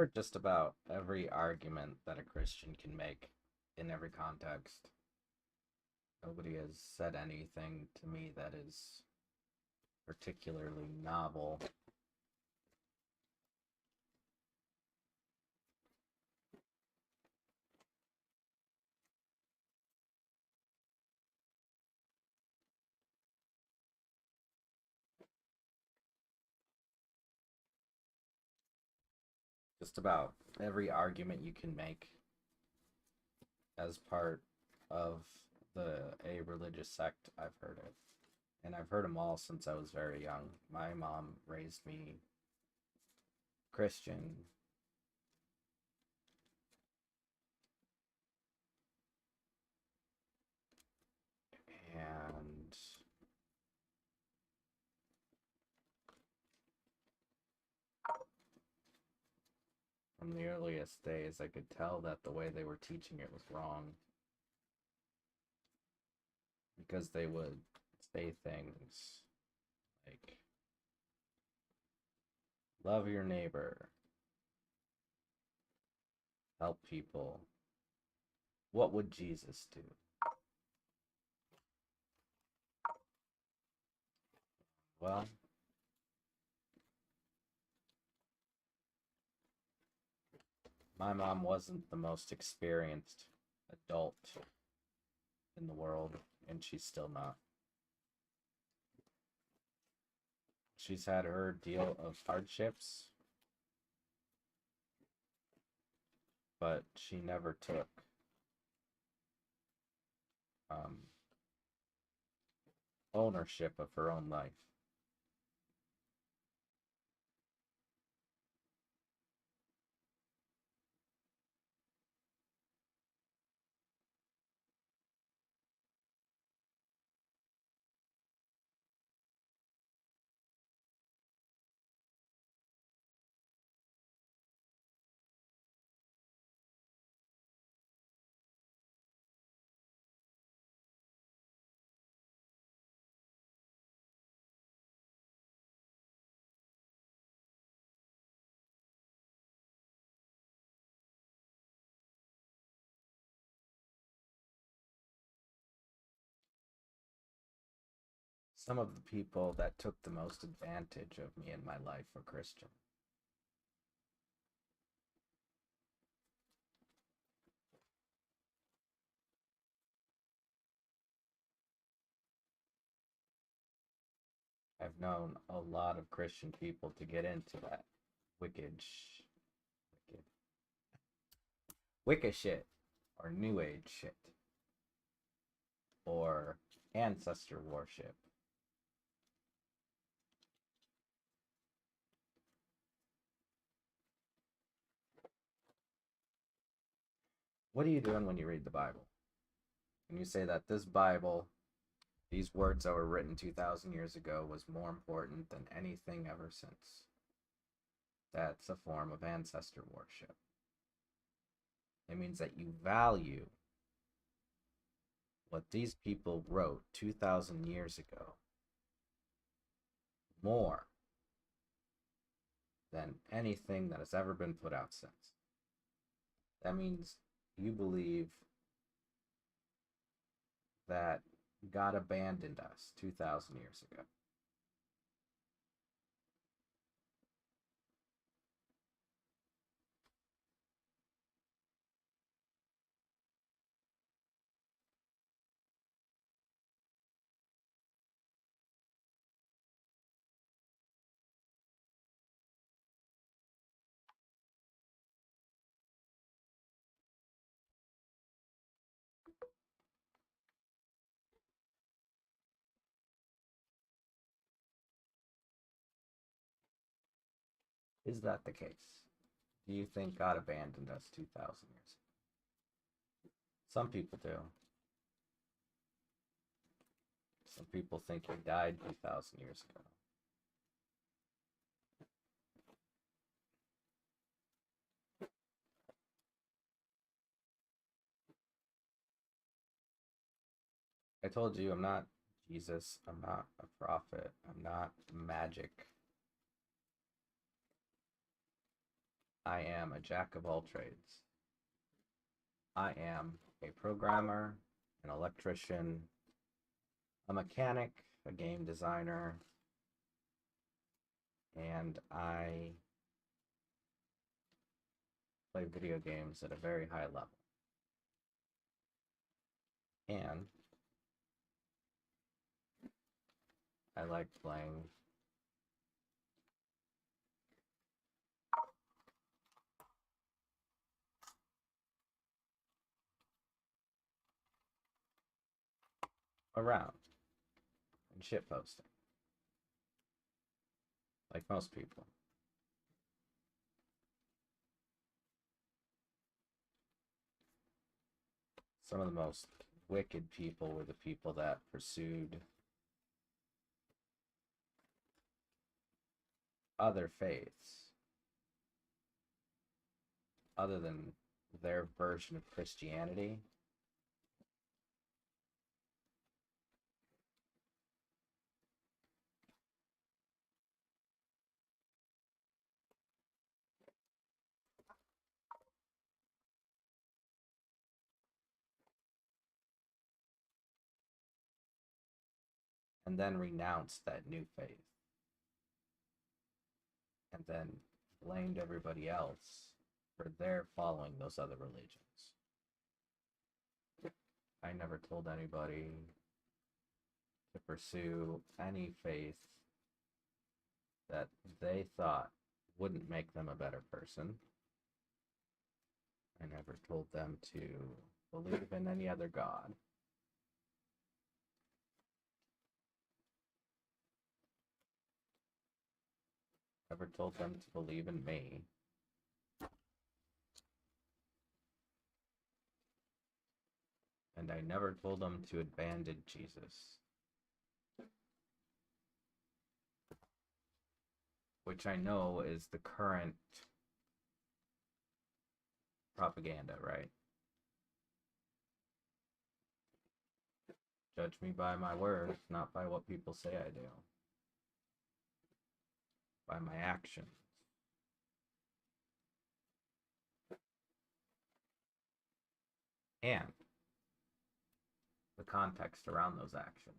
heard just about every argument that a Christian can make in every context. Nobody has said anything to me that is particularly novel. Just about every argument you can make as part of a religious sect, I've heard it. And I've heard them all since I was very young. My mom raised me Christian. And from the earliest days, I could tell that the way they were teaching it was wrong because they would say things like, love your neighbor, help people. What would Jesus do? Well, my mom wasn't the most experienced adult in the world, and she's still not. She's had her deal of hardships, but she never took um, ownership of her own life. Some of the people that took the most advantage of me in my life were Christian. I've known a lot of Christian people to get into that wicked, wicked, Wicca shit, or New Age shit, or ancestor worship. What are you doing when you read the Bible? And you say that this Bible, these words that were written 2,000 years ago, was more important than anything ever since. That's a form of ancestor worship. It means that you value what these people wrote 2,000 years ago more than anything that has ever been put out since. That means you believe that God abandoned us 2,000 years ago. Is that the case? Do you think God abandoned us 2,000 years ago? Some people do. Some people think he died 2,000 years ago. I told you I'm not Jesus. I'm not a prophet. I'm not magic. I am a jack of all trades. I am a programmer, an electrician, a mechanic, a game designer, and I play video games at a very high level. And I like playing around and shit posting, like most people. Some of the most wicked people were the people that pursued other faiths other than their version of Christianity. And then renounced that new faith and then blamed everybody else for their following those other religions. I never told anybody to pursue any faith that they thought wouldn't make them a better person. I never told them to believe in any other god. Never told them to believe in me. And I never told them to abandon Jesus. Which I know is the current propaganda, right? Judge me by my words, not by what people say I do. By my actions. And the context around those actions.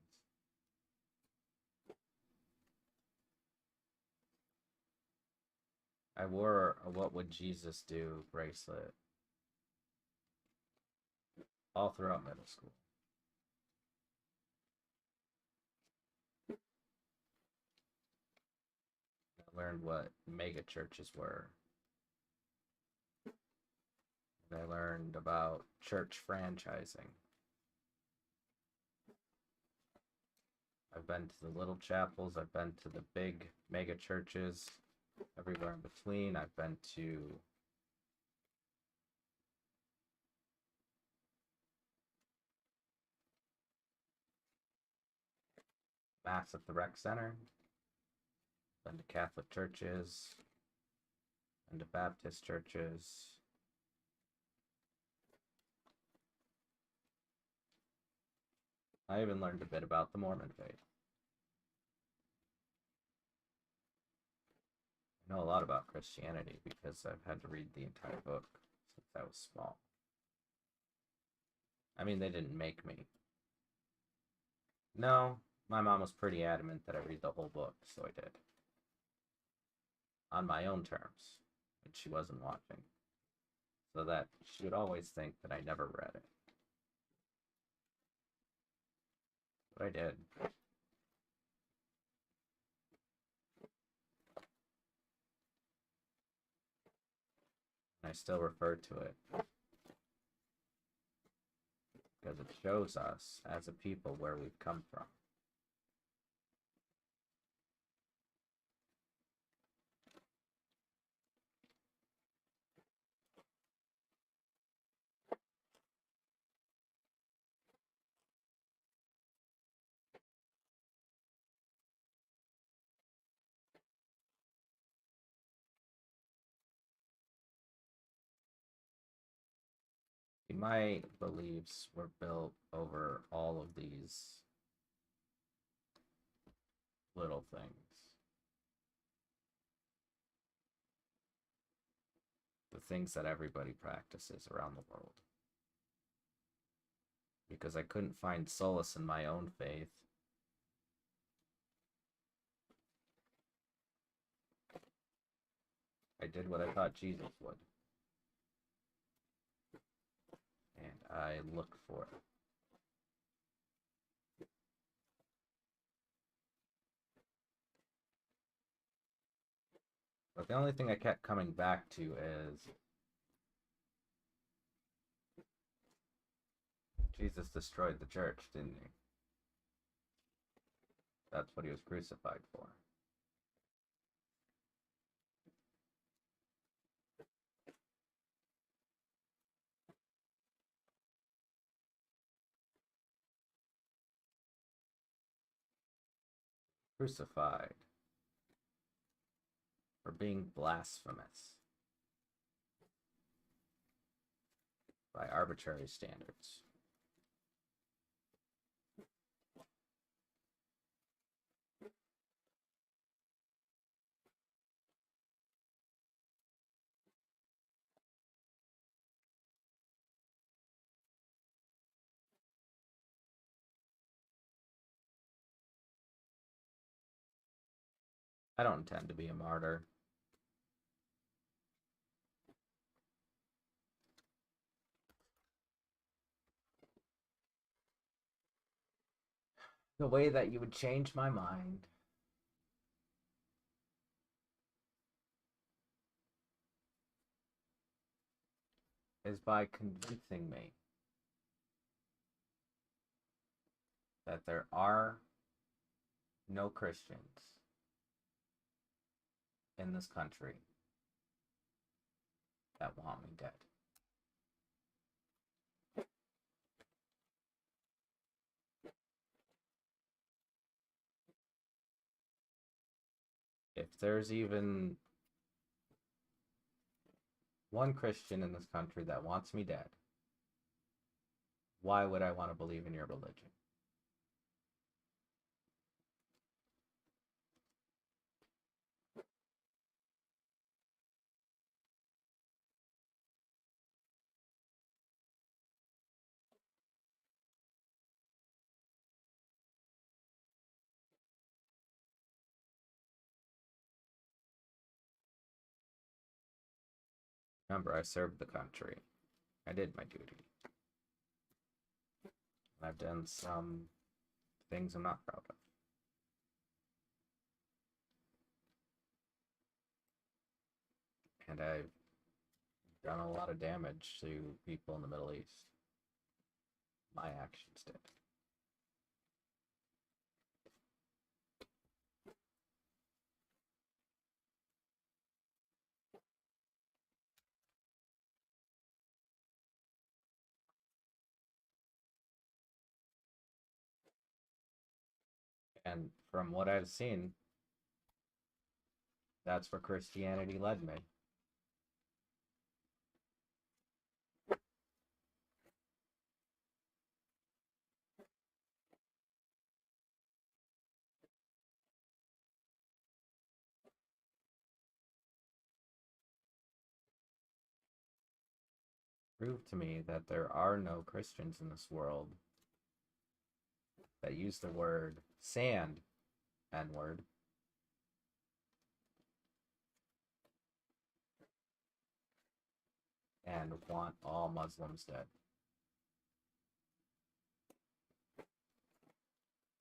I wore a "What Would Jesus Do" bracelet all throughout middle school. I learned what mega churches were. And I learned about church franchising. I've been to the little chapels, I've been to the big mega churches, everywhere in between. I've been to Mass at the rec center, been to Catholic churches, been to Baptist churches. I even learned a bit about the Mormon faith. I know a lot about Christianity because I've had to read the entire book since I was small. I mean, they didn't make me. No, my mom was pretty adamant that I read the whole book, so I did. On my own terms, when she wasn't watching. So that she would always think that I never read it. But I did. And I still refer to it. Because it shows us, as a people, where we've come from. My beliefs were built over all of these little things. the things that everybody practices around the world. Because I couldn't find solace in my own faith. I did what I thought Jesus would. And I looked for it. But the only thing I kept coming back to is Jesus destroyed the church, didn't he? That's what he was crucified for. Crucified for being blasphemous by arbitrary standards. I don't intend to be a martyr. The way that you would change my mind is by convincing me that there are no Christians in this country that want me dead. If there's even one Christian in this country that wants me dead, why would I want to believe in your religion? Remember, I served the country. I did my duty. I've done some things I'm not proud of. And I've done a lot of damage to people in the Middle East. My actions did. And from what I've seen, that's where Christianity led me. Prove to me that there are no Christians in this world that use the word sand, N-word, and want all Muslims dead.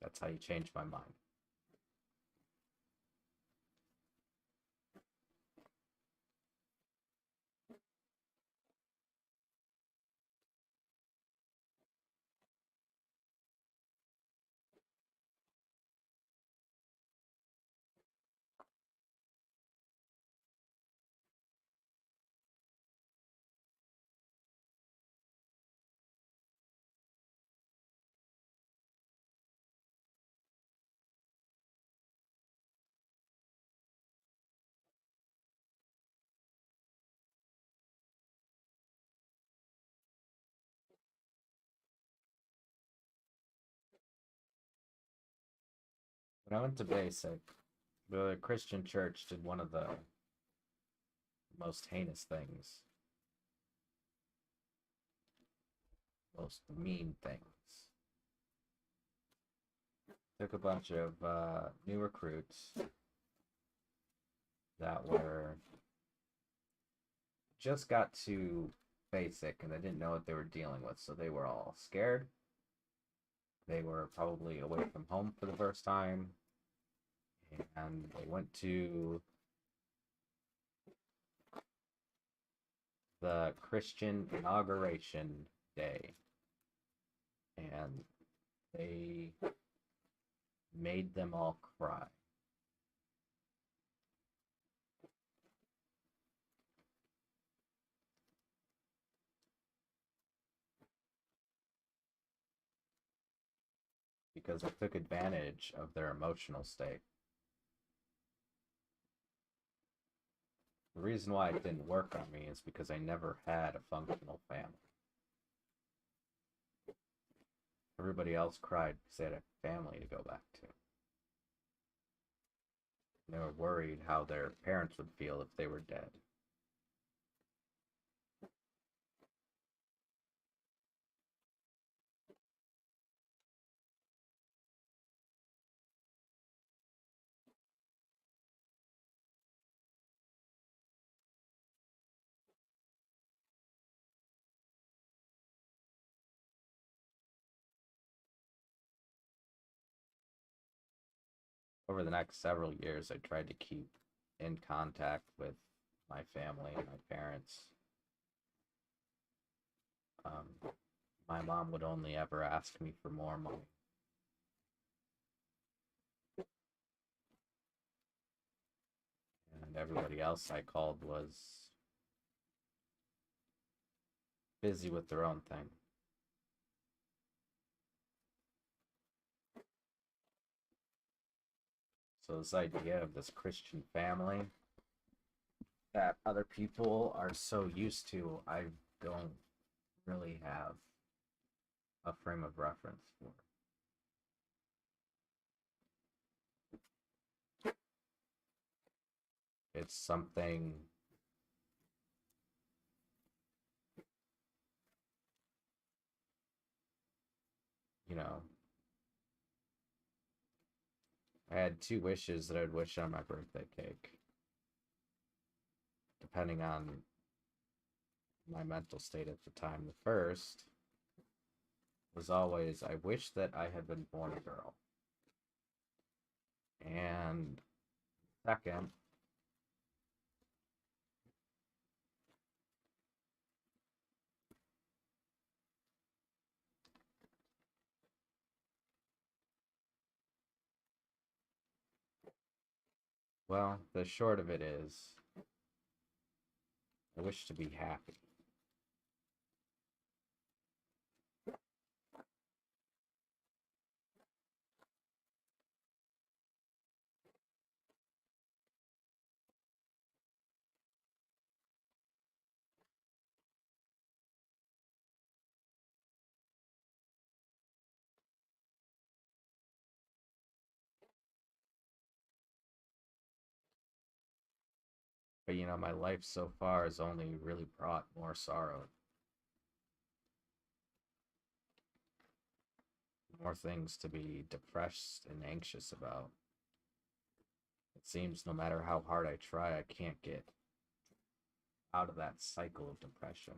That's how you change my mind. When I went to basic, the Christian church did one of the most heinous things, most mean things. Took a bunch of new recruits that were just got to basic and they didn't know what they were dealing with, so they were all scared. They were probably away from home for the first time, and they went to the Christian inauguration day, and they made them all cry. Because I took advantage of their emotional state. The reason why it didn't work on me is because I never had a functional family. Everybody else cried because they had a family to go back to. They were worried how their parents would feel if they were dead. Over the next several years, I tried to keep in contact with my family and my parents. My mom would only ever ask me for more money. And everybody else I called was busy with their own thing. So this idea of this Christian family that other people are so used to, I don't really have a frame of reference for. It's something, you know, I had two wishes that I'd wish on my birthday cake, depending on my mental state at the time. The first was always, I wish that I had been born a girl. And second, well, the short of it is, I wish to be happy. But you know, my life so far has only really brought more sorrow, more things to be depressed and anxious about. It seems no matter how hard I try, I can't get out of that cycle of depression.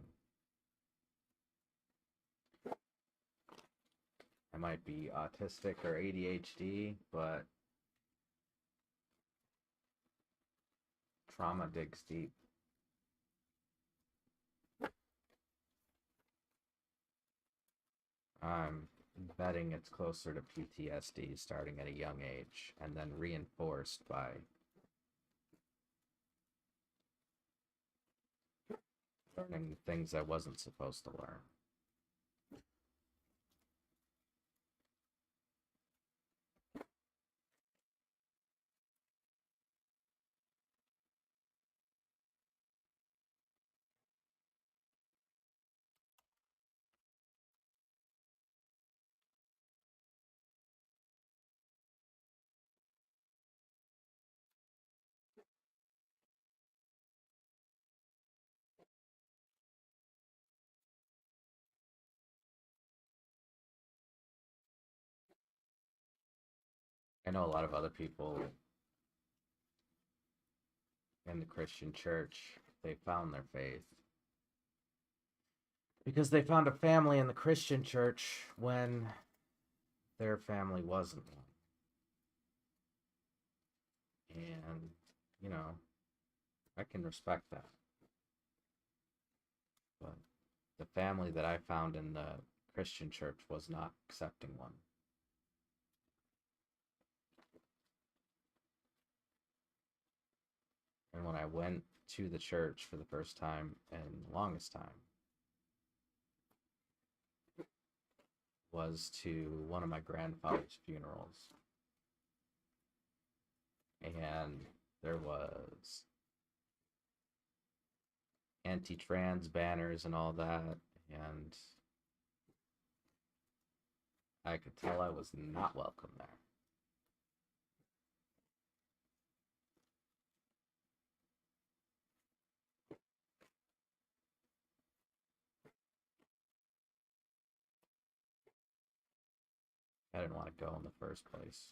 I might be autistic or ADHD, but trauma digs deep. I'm betting it's closer to PTSD starting at a young age and then reinforced by learning things I wasn't supposed to learn. I know a lot of other people in the Christian church, they found their faith because they found a family in the Christian church when their family wasn't one. And, you know, I can respect that. But the family that I found in the Christian church was not accepting one. And when I went to the church for the first time and the longest time was to one of my grandfather's funerals. And there was anti-trans banners and all that, and I could tell I was not welcome there. I didn't want to go in the first place.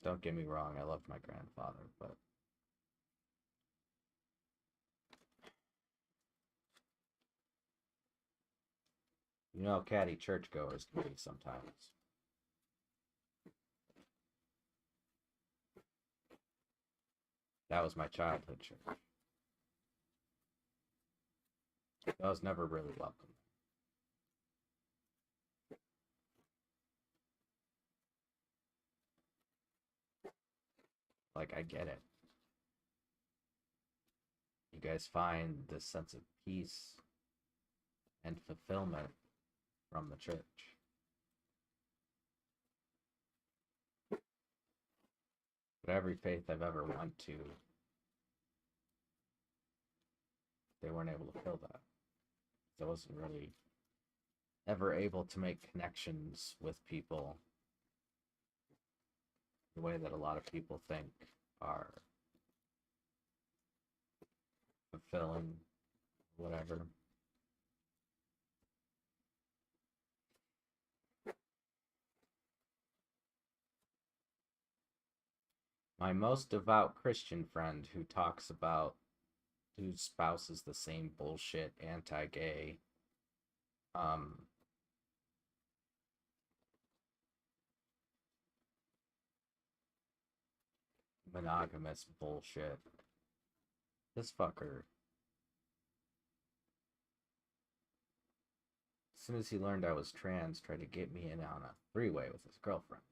Don't get me wrong, I loved my grandfather, but you know how catty churchgoers can be sometimes. That was my childhood church. I was never really welcome. Like, I get it. You guys find this sense of peace and fulfillment from the church. But every faith I've ever went to, they weren't able to fill that. So I wasn't really ever able to make connections with people the way that a lot of people think are fulfilling, whatever. My most devout Christian friend who talks about who spouses the same bullshit anti-gay um monogamous bullshit. This fucker, as soon as he learned I was trans, tried to get me in on a three-way with his girlfriend.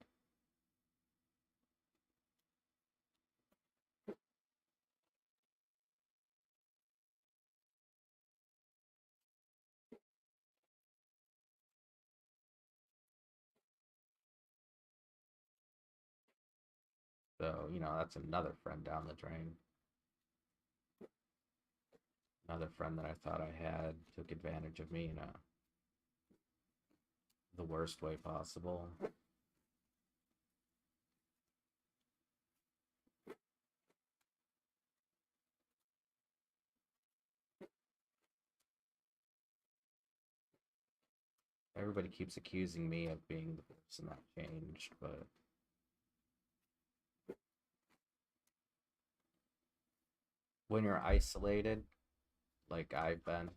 So, you know, that's another friend down the drain. Another friend that I thought I had took advantage of me in the worst way possible. Everybody keeps accusing me of being the person that changed, but when you're isolated, like I've been,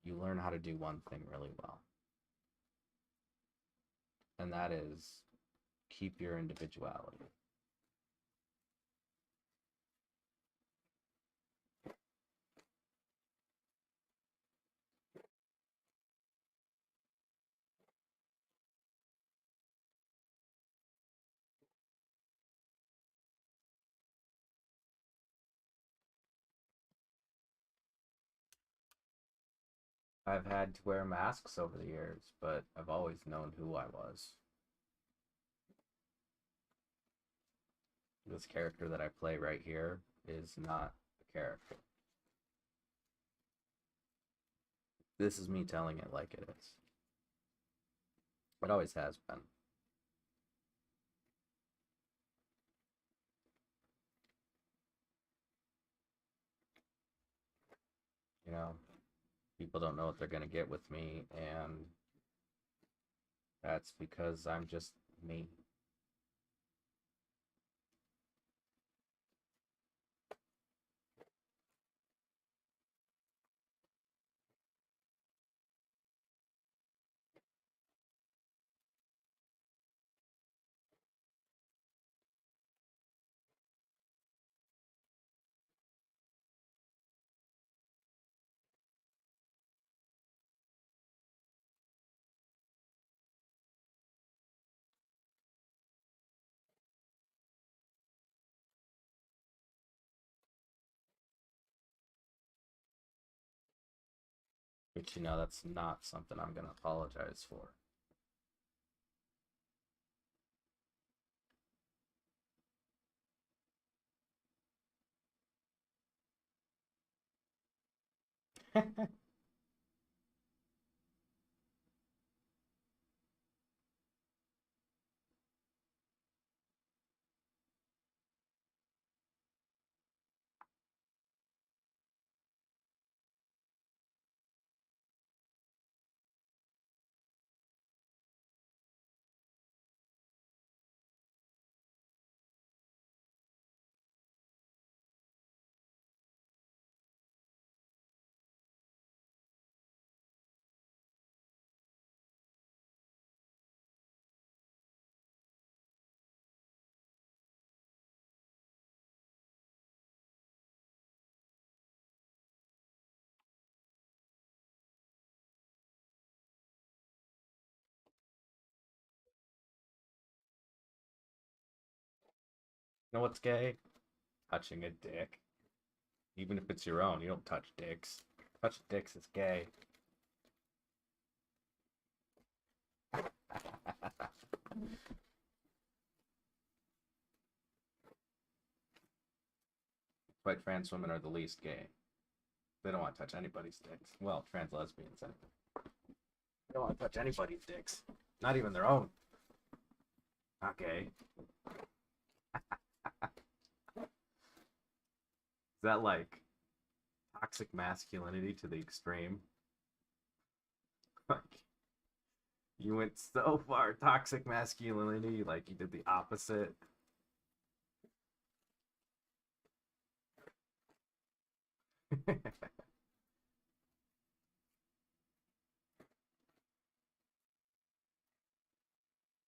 you learn how to do one thing really well. And that is keep your individuality. I've had to wear masks over the years, but I've always known who I was. This character that I play right here is not a character. This is me telling it like it is. It always has been. You know, people don't know what they're going to get with me, and That's because I'm just me. But you know, that's not something I'm gonna apologize for. You know what's gay? Touching a dick. Even if it's your own, you don't touch dicks. Touch dicks is gay. But trans women are the least gay. They don't want to touch anybody's dicks. Well, trans lesbians. They don't want to touch anybody's dicks. Not even their own. Not gay. Is that like toxic masculinity to the extreme? Like, you went so far toxic masculinity, like you did the opposite.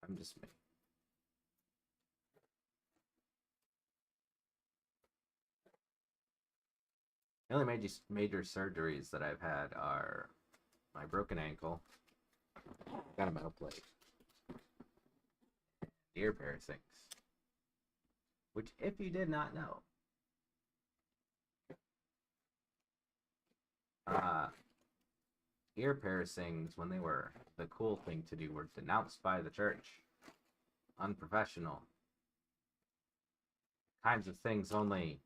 I'm just me. The only major surgeries that I've had are my broken ankle, got a metal plate, ear piercings. Which, if you did not know, uh, ear piercings, when they were the cool thing to do, were denounced by the church. Unprofessional. Kinds of things only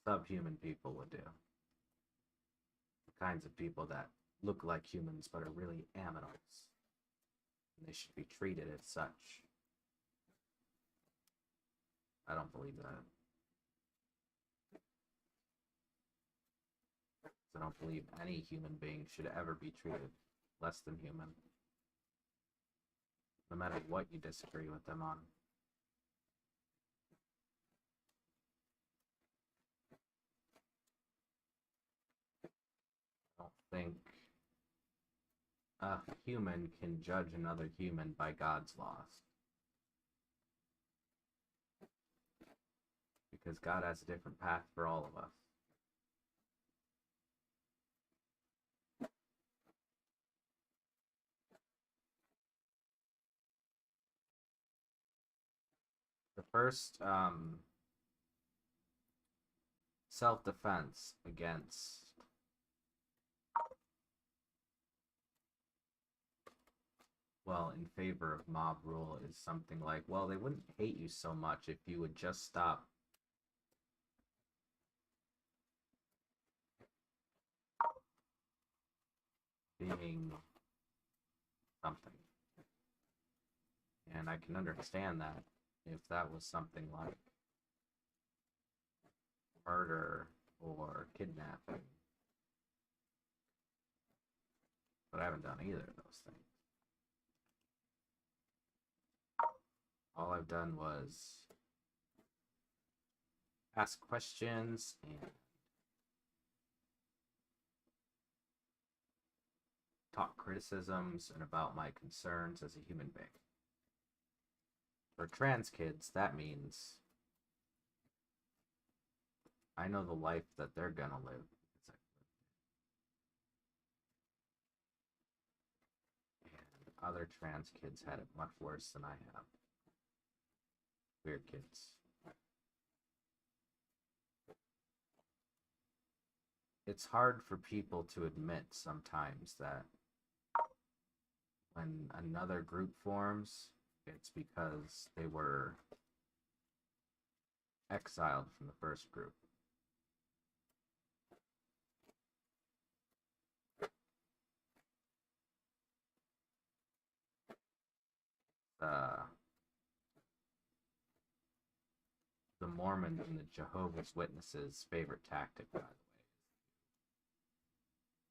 subhuman people would do. The kinds of people that look like humans but are really animals. And they should be treated as such. I don't believe that. I don't believe any human being should ever be treated less than human, no matter what you disagree with them on. I don't think a human can judge another human by God's laws. Because God has a different path for all of us. The first self-defense against in favor of mob rule is something like, well, they wouldn't hate you so much if you would just stop being something. And I can understand that if that was something like murder or kidnapping But I haven't done either of those things. All I've done was ask questions and talk criticisms and about my concerns as a human being. For trans kids, that means I know the life that they're gonna live. And other trans kids had it much worse than I have. Weird kids. It's hard for people to admit sometimes that when another group forms, it's because they were exiled from the first group. The Mormon and the Jehovah's Witnesses' favorite tactic, by the way.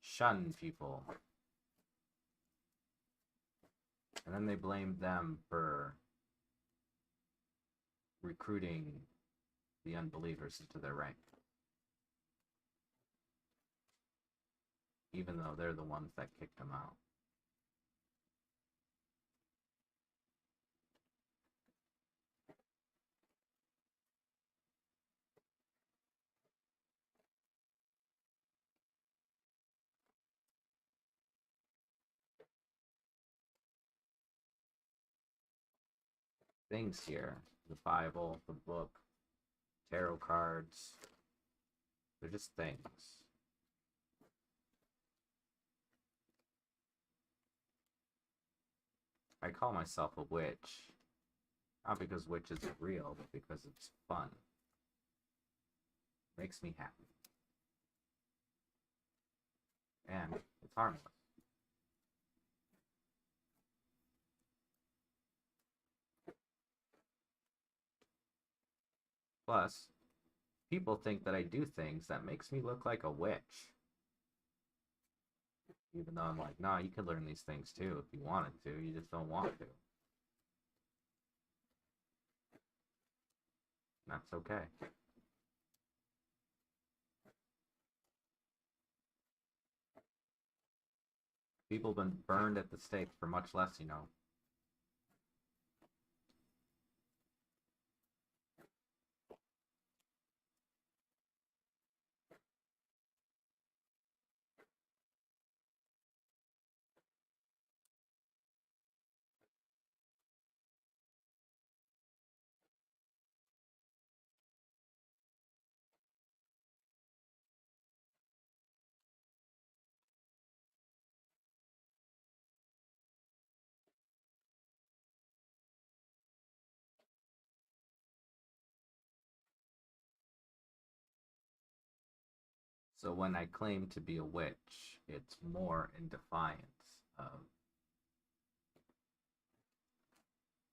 Shun people. And then they blame them for recruiting the unbelievers into their rank. Even though they're the ones that kicked them out. Things here. The Bible, the book, tarot cards. They're just things. I call myself a witch. Not because witches are real, but because it's fun. It makes me happy. And it's harmless. Plus, people think that I do things that makes me look like a witch. Even though I'm like, nah, you could learn these things too if you wanted to. You just don't want to. That's okay. People have been burned at the stake for much less, you know. So when I claim to be a witch, it's more in defiance of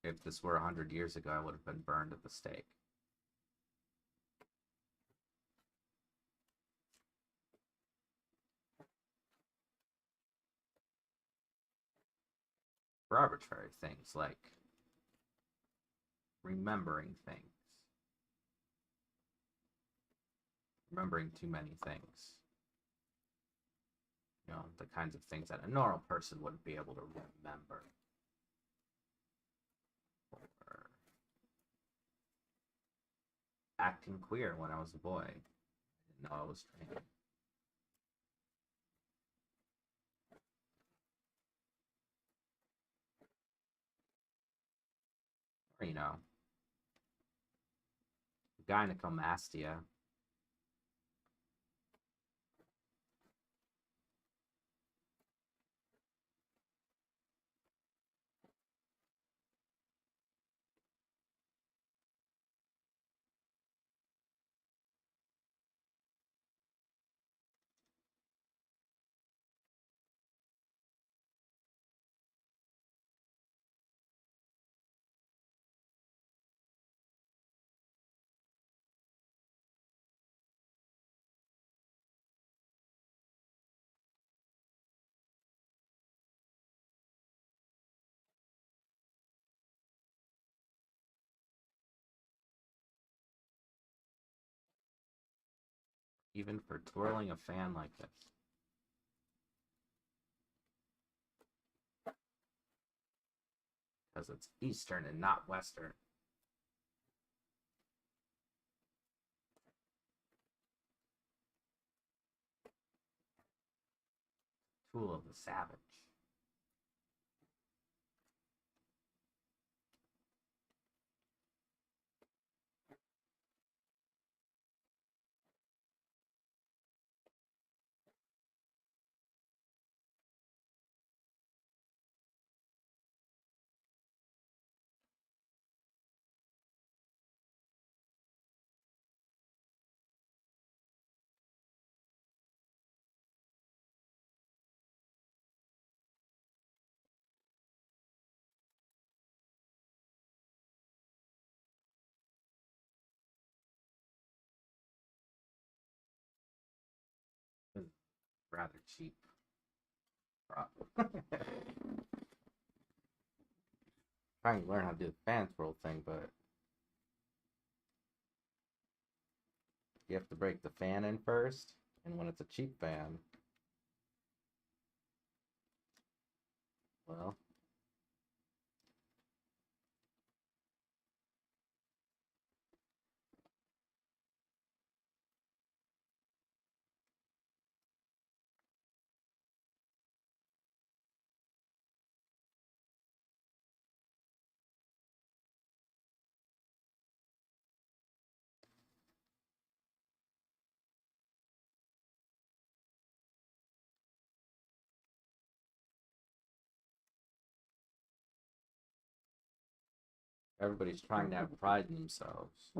if this were 100 years ago, I would have been burned at the stake. For arbitrary things like remembering things. Remembering too many things. You know, the kinds of things that a normal person wouldn't be able to remember. Or acting queer when I was a boy. I didn't know I was trans. Or, you know, gynecomastia. even for twirling a fan like this. Because it's Eastern and not Western. Tool of the savage. Rather cheap. Trying to learn how to do the fan twirl thing, but you have to break the fan in first, and when it's a cheap fan, well, everybody's trying to have pride in themselves.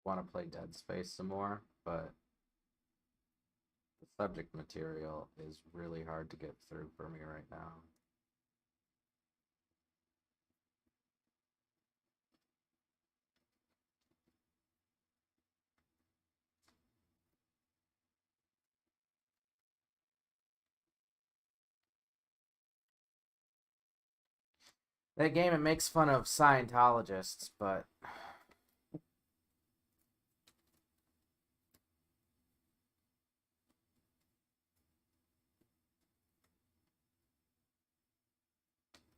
Want to play Dead Space some more, but the subject material is really hard to get through for me right now. That game, it makes fun of Scientologists, but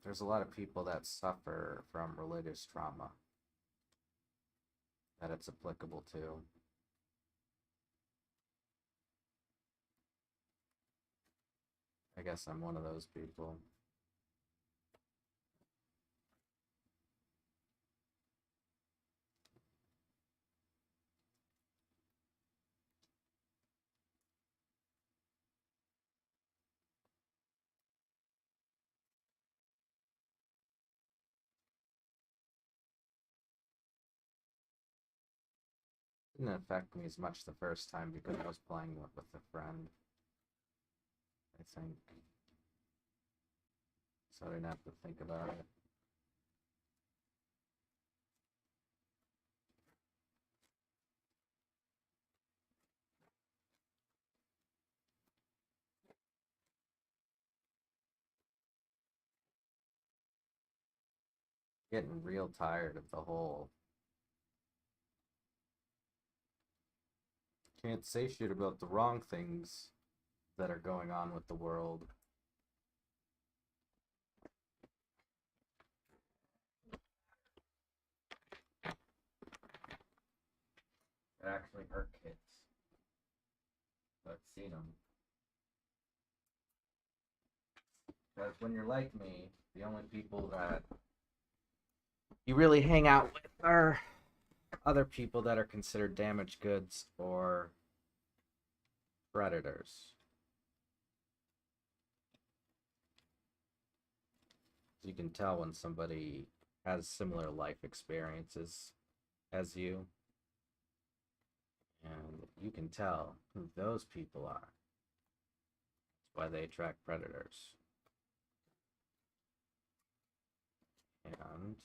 there's a lot of people that suffer from religious trauma that it's applicable to. I guess I'm one of those people. Didn't affect me as much the first time because I was playing with a friend, I think. So I didn't have to think about it. Getting real tired of the whole can't say shit about the wrong things that are going on with the world. That actually hurt kids. I've seen them. Because when you're like me, the only people that you really hang out with are other people that are considered damaged goods or predators. You can tell when somebody has similar life experiences as you, and you can tell who those people are. That's why they attract predators. And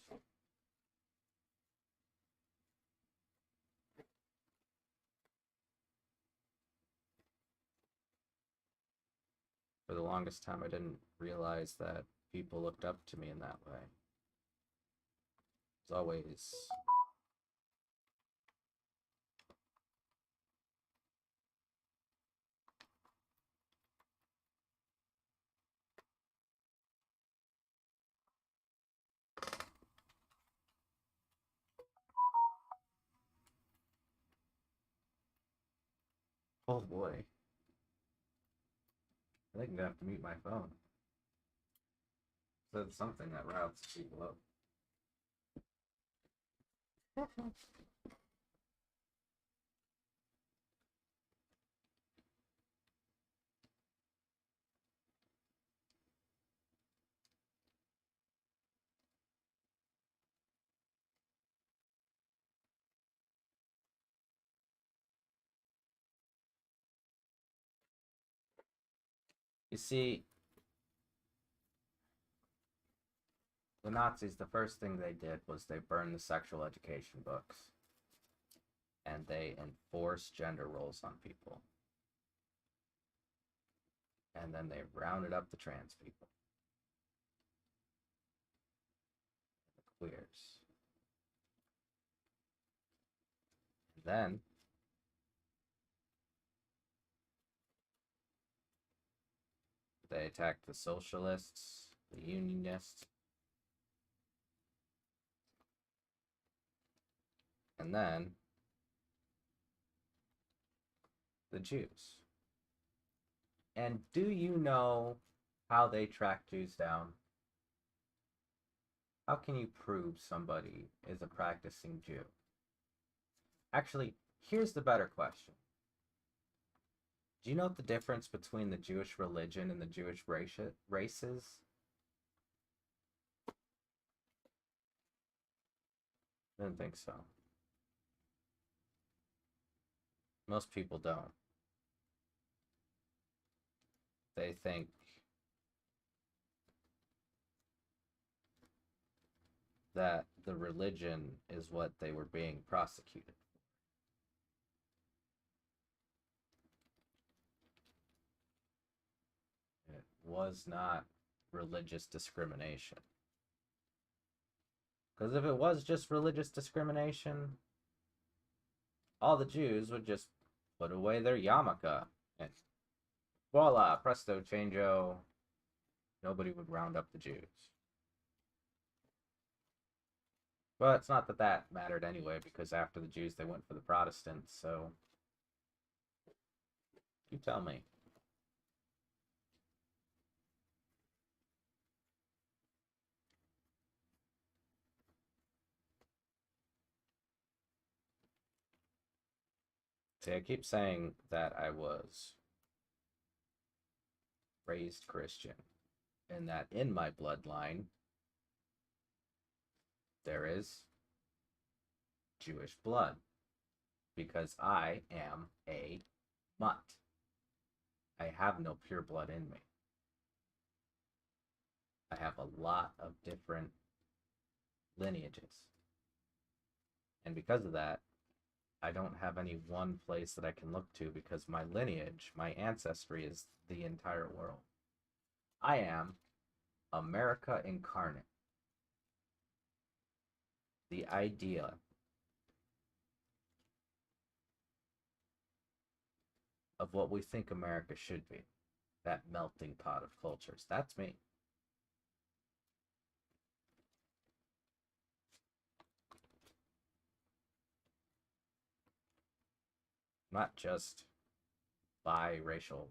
for the longest time, I didn't realize that people looked up to me in that way. It's always oh boy. I think I'm gonna have to mute my phone. Said something that routes people up. You see, the Nazis, the first thing they did was they burned the sexual education books and they enforced gender roles on people. And then they rounded up the trans people, the queers. And then they attacked the socialists, the unionists, and then the Jews. And do you know how they track Jews down? How can you prove somebody is a practicing Jew? Actually, here's the better question. Do you know the difference between the Jewish religion and the Jewish races? I didn't think so. Most people don't. They think that the religion is what they were being prosecuted. It was not religious discrimination. Because if it was just religious discrimination, all the Jews would just put away their yarmulke and voila, presto changeo, nobody would round up the Jews. But it's not that that mattered anyway, because after the Jews, they went for the Protestants, so you tell me. See, I keep saying that I was raised Christian, and that in my bloodline, there is Jewish blood, because I am a mutt. I have no pure blood in me. I have a lot of different lineages. And because of that, I don't have any one place that I can look to because my lineage, my ancestry is the entire world. I am America incarnate. The idea of what we think America should be. That melting pot of cultures. That's me. Not just biracial.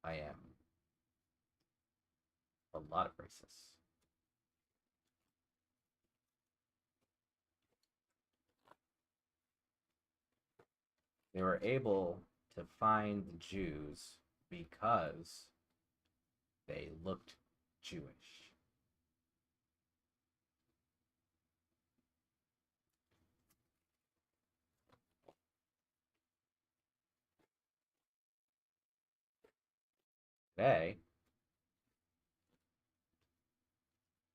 I am a lot of racists. They were able to find the Jews because they looked Jewish. Today,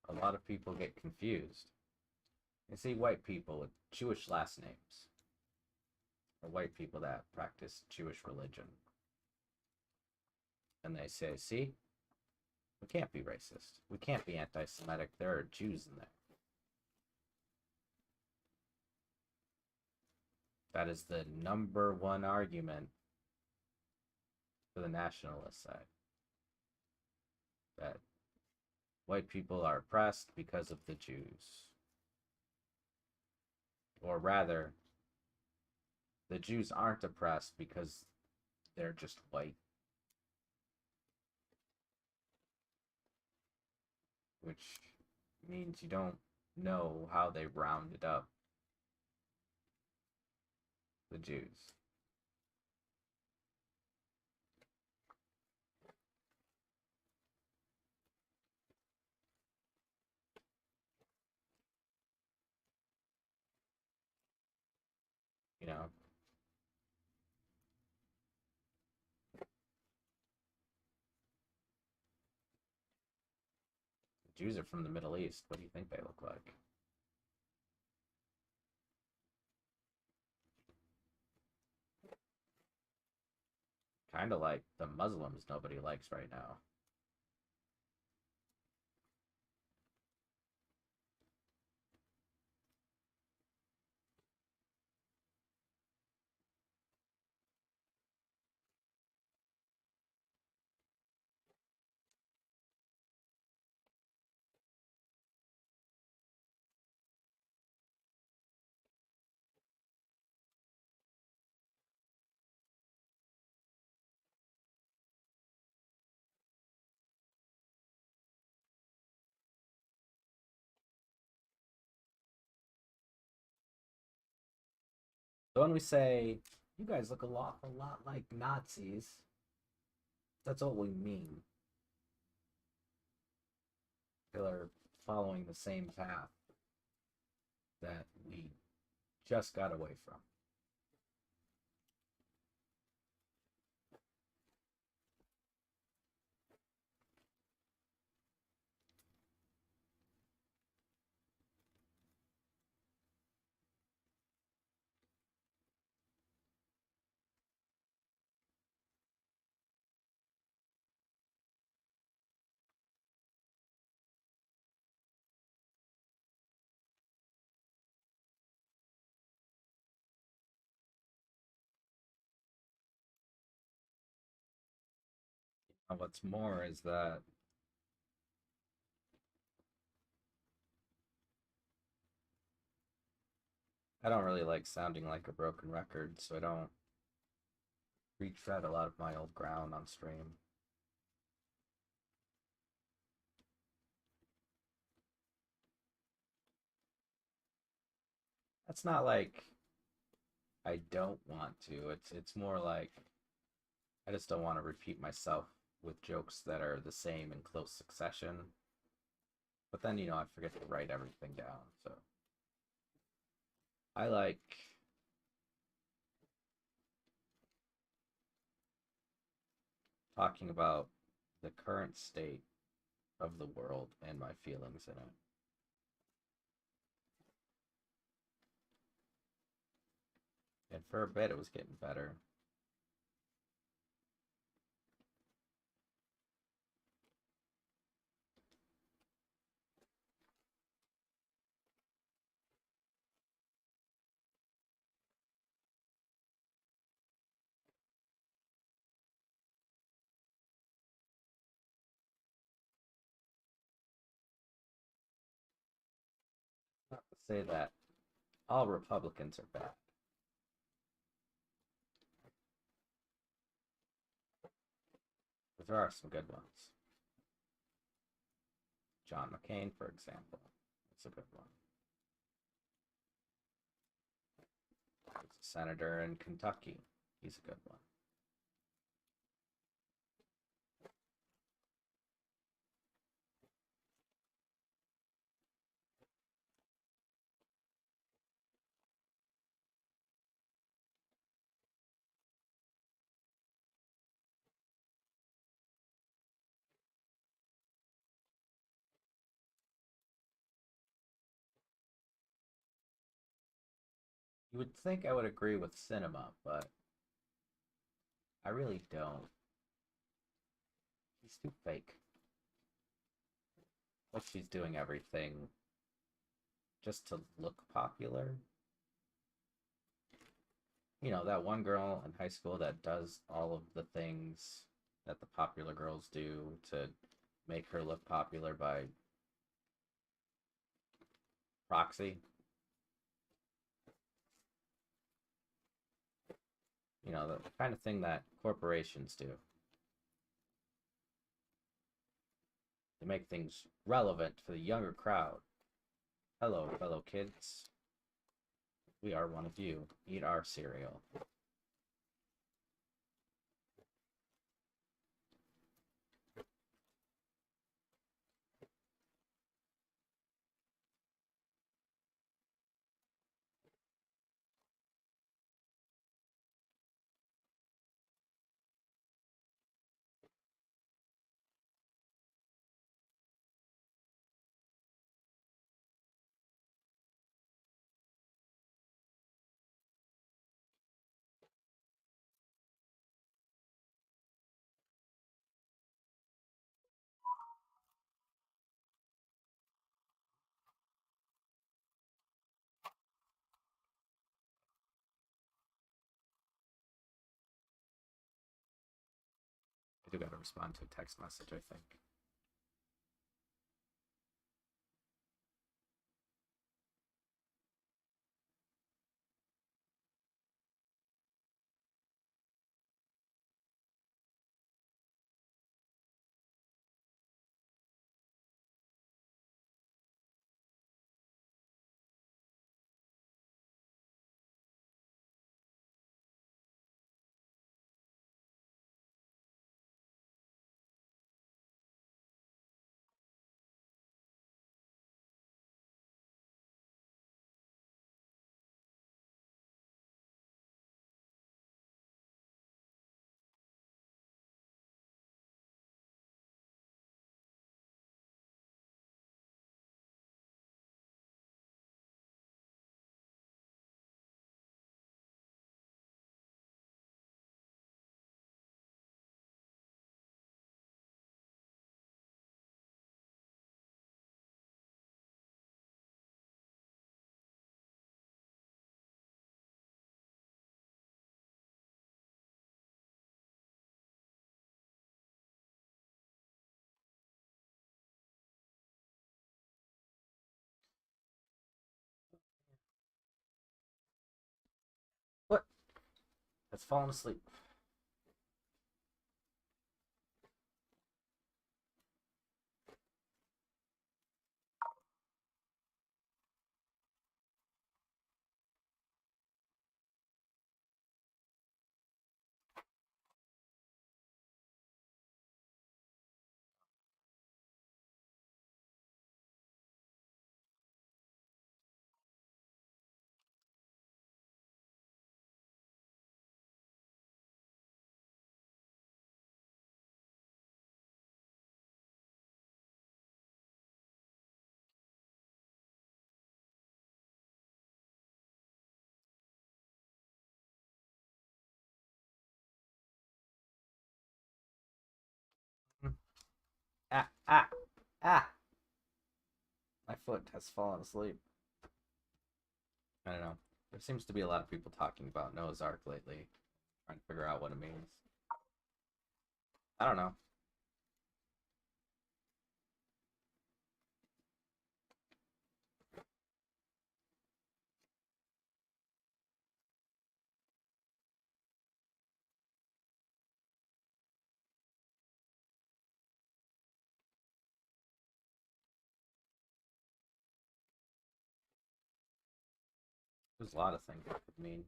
a lot of people get confused. They see white people with Jewish last names, or white people that practice Jewish religion. And they say, see, we can't be racist. We can't be anti Semitic. There are Jews in there. That is the number one argument for the nationalist side. That white people are oppressed because of the Jews. Or rather, the Jews aren't oppressed because they're just white. Which means you don't know how they rounded up the Jews. You know, the Jews are from the Middle East. What do you think they look like? Kind of like the Muslims nobody likes right now. So when we say, you guys look a lot like Nazis, that's what we mean. They're following the same path that we just got away from. And what's more is that I don't really like sounding like a broken record, so I don't retread a lot of my old ground on stream. That's not like I don't want to. It's more like I just don't want to repeat myself with jokes that are the same in close succession. But then, I forget to write everything down. So I like talking about the current state of the world and my feelings in it. And for a bit, it was getting better. Not to say that all Republicans are bad. But there are some good ones. John McCain, for example. That's a good one. He's a senator in Kentucky. He's a good one. You would think I would agree with cinema, but I really don't. He's too fake. Like she's doing everything just to look popular. You know, that one girl in high school that does all of the things that the popular girls do to make her look popular by proxy. You know, the kind of thing that corporations do. They make things relevant for the younger crowd. Hello, fellow kids. We are one of you. Eat our cereal. I do gotta respond to a text message, I think. What? It's fallen asleep. Ah, ah, ah! My foot has fallen asleep. I don't know. There seems to be a lot of people talking about Noah's Ark lately, trying to figure out what it means. I don't know. There's a lot of things it could mean.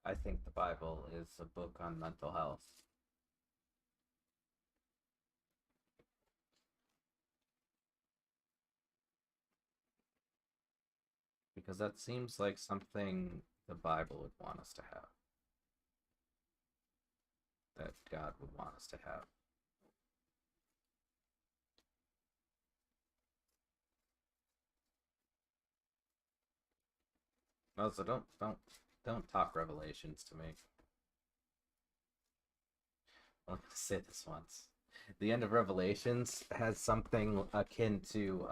I think the Bible is a book on mental health. Because that seems like something the Bible would want us to have. That God would want us to have. Also, don't talk Revelations to me. I'm gonna say this once. The end of Revelations has something akin to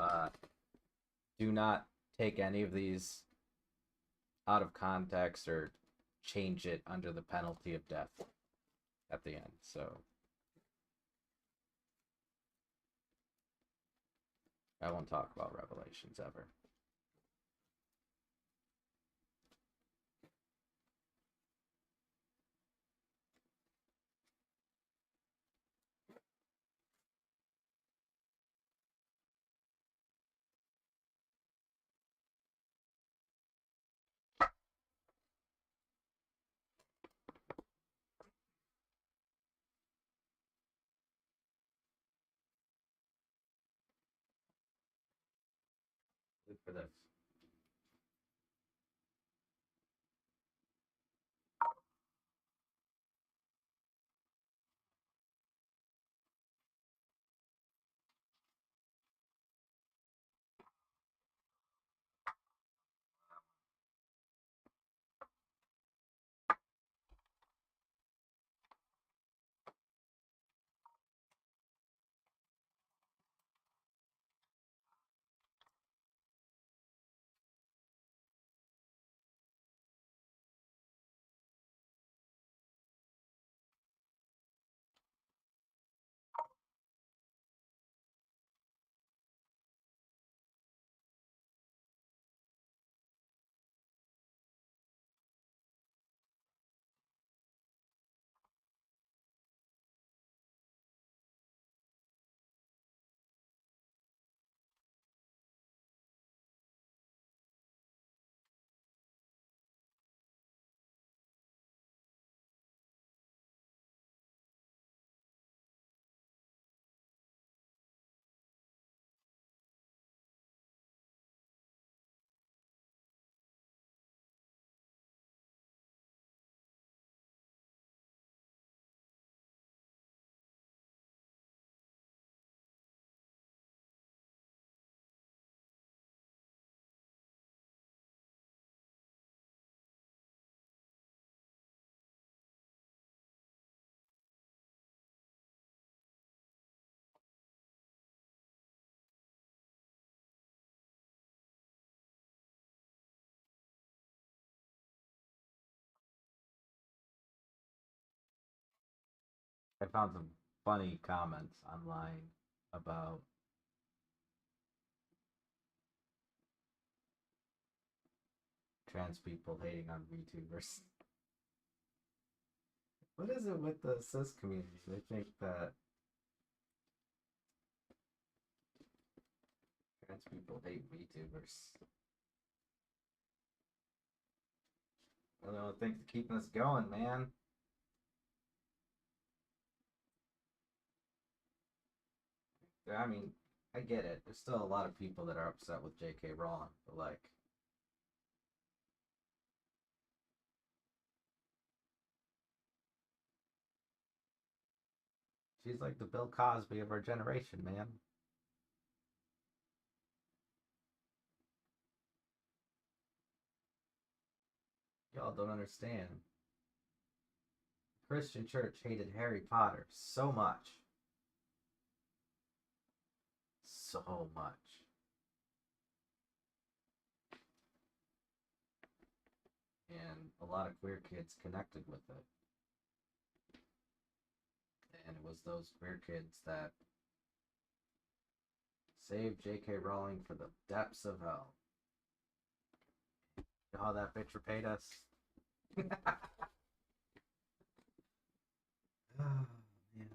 do not take any of these out of context or change it under the penalty of death at the end. So I won't talk about Revelations ever. Look for this. I found some funny comments online about trans people hating on VTubers. What is it with the cis community? They think that trans people hate VTubers. I don't know, thanks for keeping us going, man. I mean, I get it. There's still a lot of people that are upset with J.K. Rowling, but like, she's like the Bill Cosby of our generation, man. Y'all don't understand. The Christian church hated Harry Potter so much. So much. And a lot of queer kids connected with it. And it was those queer kids that saved J.K. Rowling for the depths of hell. You know how that bitch repaid us? Oh, man.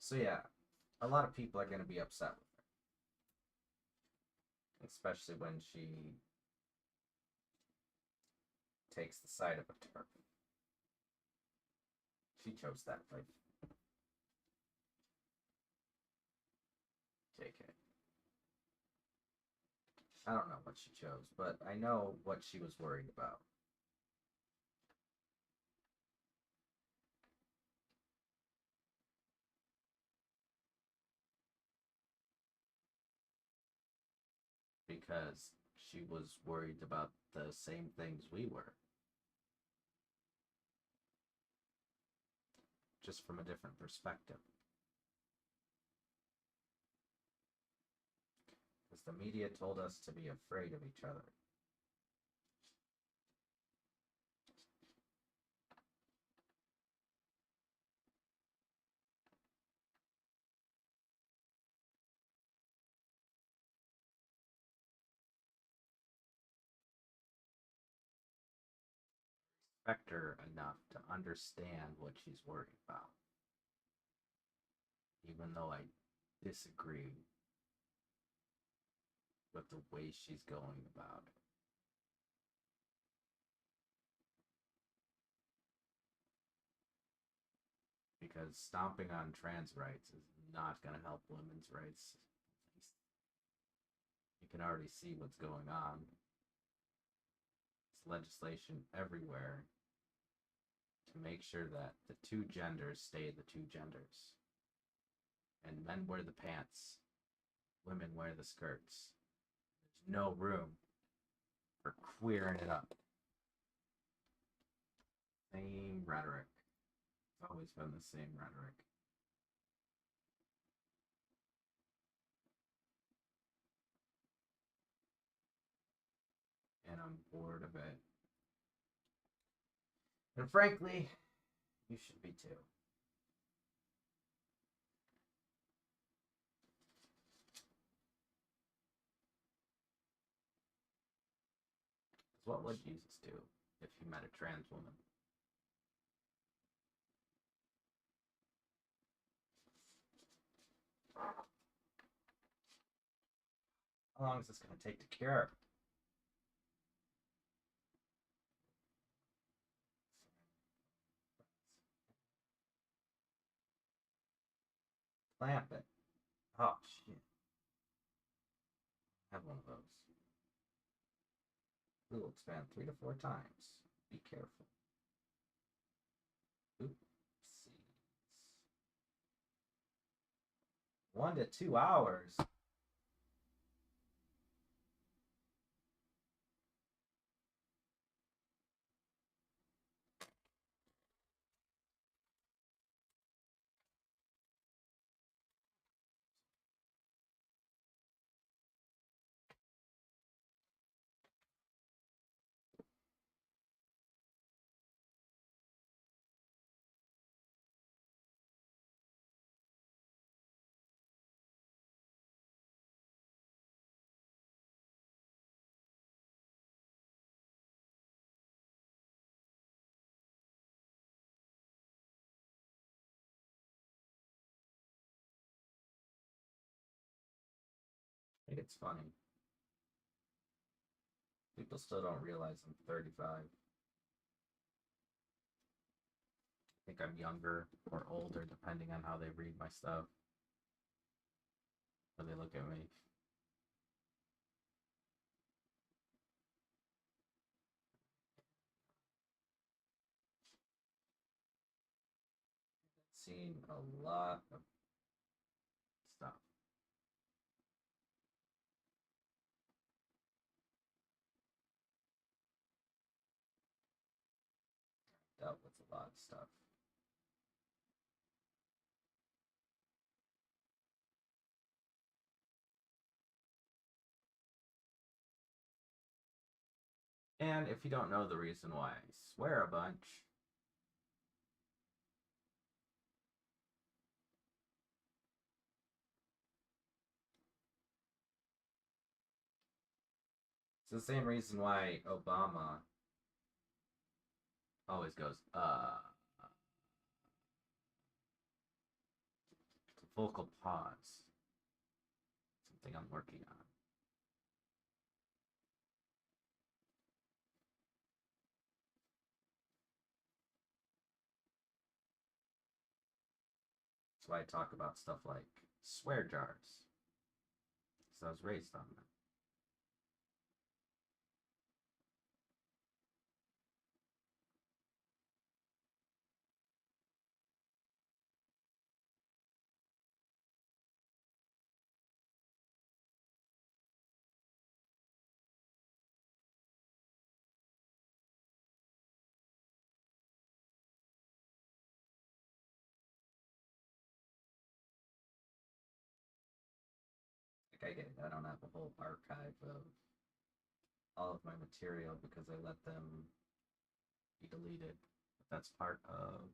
So yeah, a lot of people are going to be upset with her, especially when she takes the side of a Turk. She chose that life. JK. I don't know what she chose, but I know what she was worried about. Because she was worried about the same things we were, just from a different perspective. Because the media told us to be afraid of each other. Respect her enough to understand what she's worried about. Even though I disagree with the way she's going about it. Because stomping on trans rights is not going to help women's rights. You can already see what's going on. It's legislation everywhere to make sure that the two genders stay the two genders. And men wear the pants, women wear the skirts. There's no room for queering it up. Same rhetoric. It's always been the same rhetoric. And I'm bored of it. And frankly, you should be too. Because what would Jesus do if he met a trans woman? How long is this going to take to cure? Clamp it. Oh, shit. I have one of those. It will expand 3 to 4 times. Be careful. Oopsies. 1 to 2 hours. I think it's funny. People still don't realize I'm 35. I think I'm younger or older, depending on how they read my stuff. Or they look at me. Seen a lot of stuff. Dealt with a lot of stuff. And if you don't know the reason why I swear a bunch, it's the same reason why Obama always goes, Focal pause. Something I'm working on. That's why I talk about stuff like swear jars. Because I was raised on them. I don't have a whole archive of all of my material because I let them be deleted. But that's part of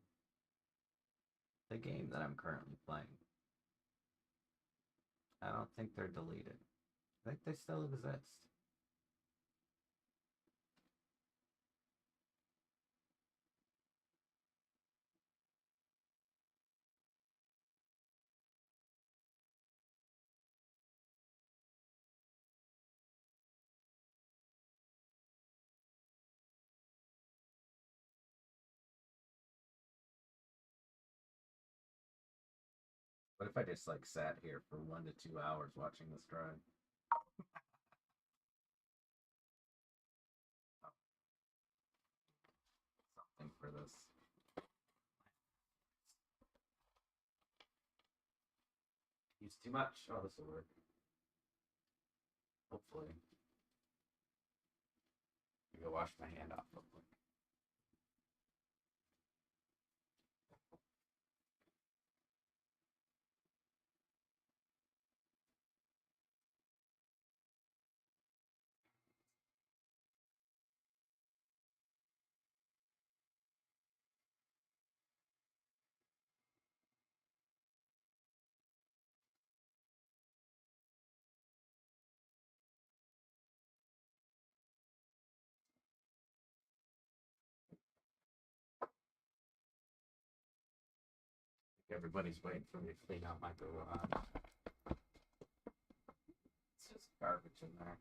the game that I'm currently playing. I don't think they're deleted. I think they still exist. What if I just like sat here for 1 to 2 hours watching this drive? Oh, something for this. Use too much. Oh, this will work. Hopefully. I'm gonna wash my hand off real quick. Everybody's waiting for me to clean out my garage. It's just garbage in there.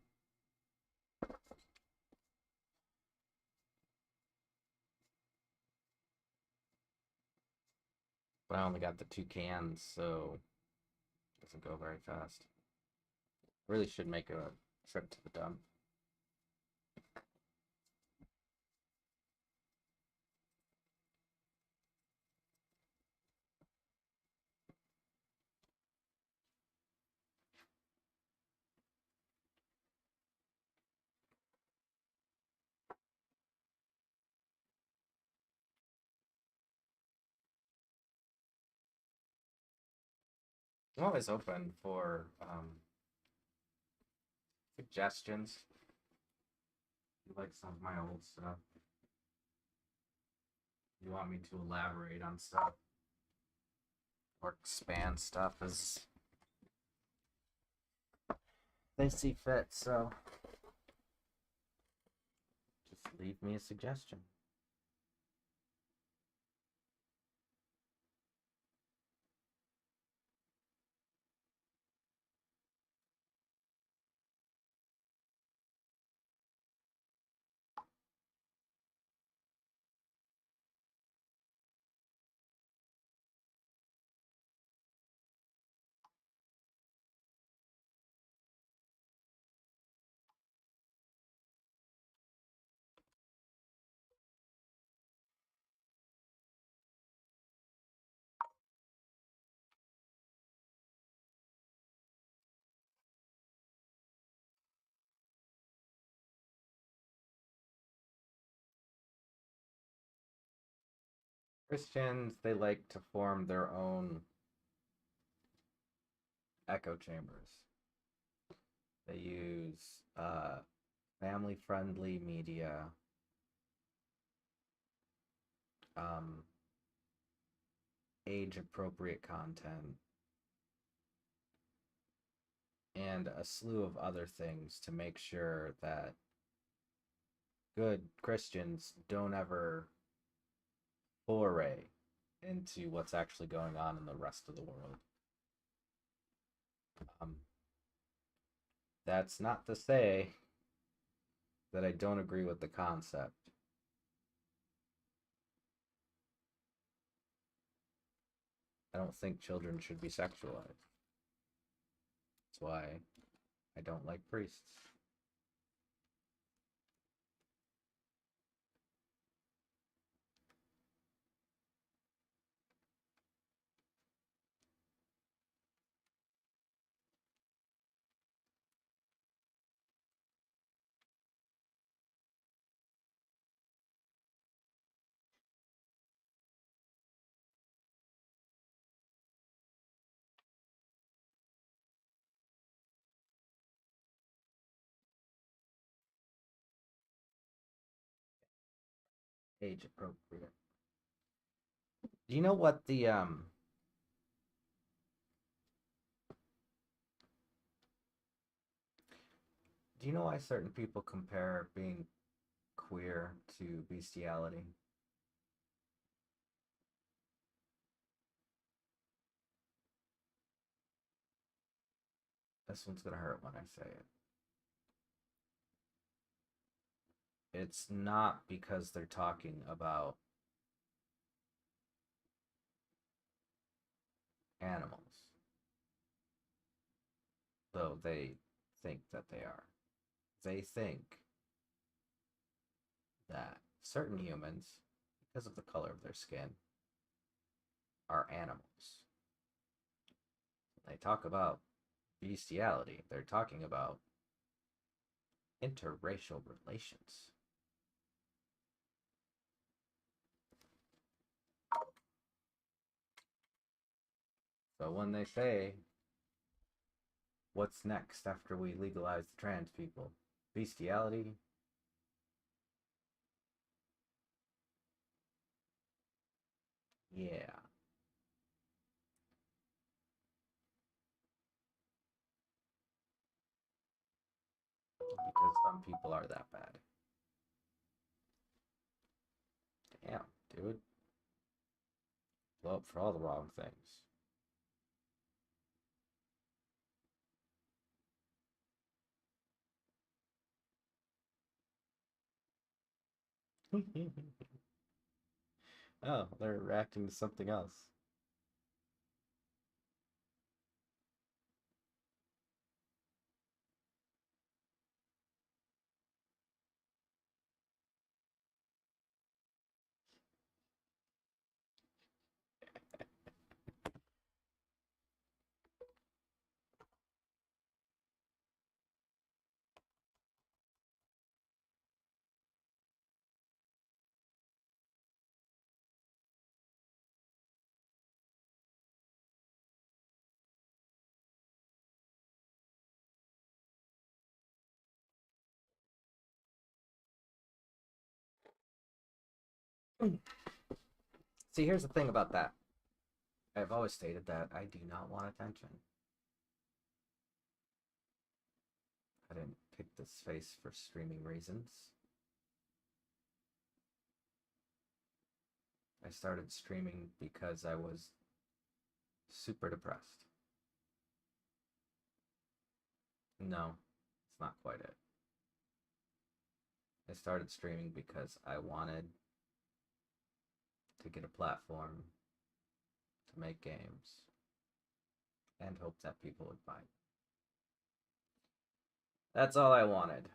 But I only got the 2 cans, so it doesn't go very fast. Really should make a trip to the dump. I'm always open for suggestions. You like some of my old stuff? You want me to elaborate on stuff or expand stuff as they see fit, so just leave me a suggestion. Christians, they like to form their own echo chambers. They use family friendly media, um, age appropriate content, and a slew of other things to make sure that good Christians don't ever foray into what's actually going on in the rest of the world. Um, that's not to say that I don't agree with the concept. I don't think children should be sexualized. That's why I don't like priests. Age appropriate. Do you know what the do you know why certain people compare being queer to bestiality? This one's gonna hurt when I say it. It's not because they're talking about animals, though they think that they are. They think that certain humans, because of the color of their skin, are animals. They talk about bestiality, they're talking about interracial relations. So when they say, what's next after we legalize the trans people? Bestiality? Yeah, because some people are that bad. Damn, dude. Blow up for all the wrong things. Oh, they're reacting to something else. See, here's the thing about that. I've always stated that I do not want attention. I didn't pick this face for streaming reasons. I started streaming because I was super depressed. No, it's not quite it. I started streaming because I wanted to get a platform to make games and hope that people would buy them. That's all I wanted.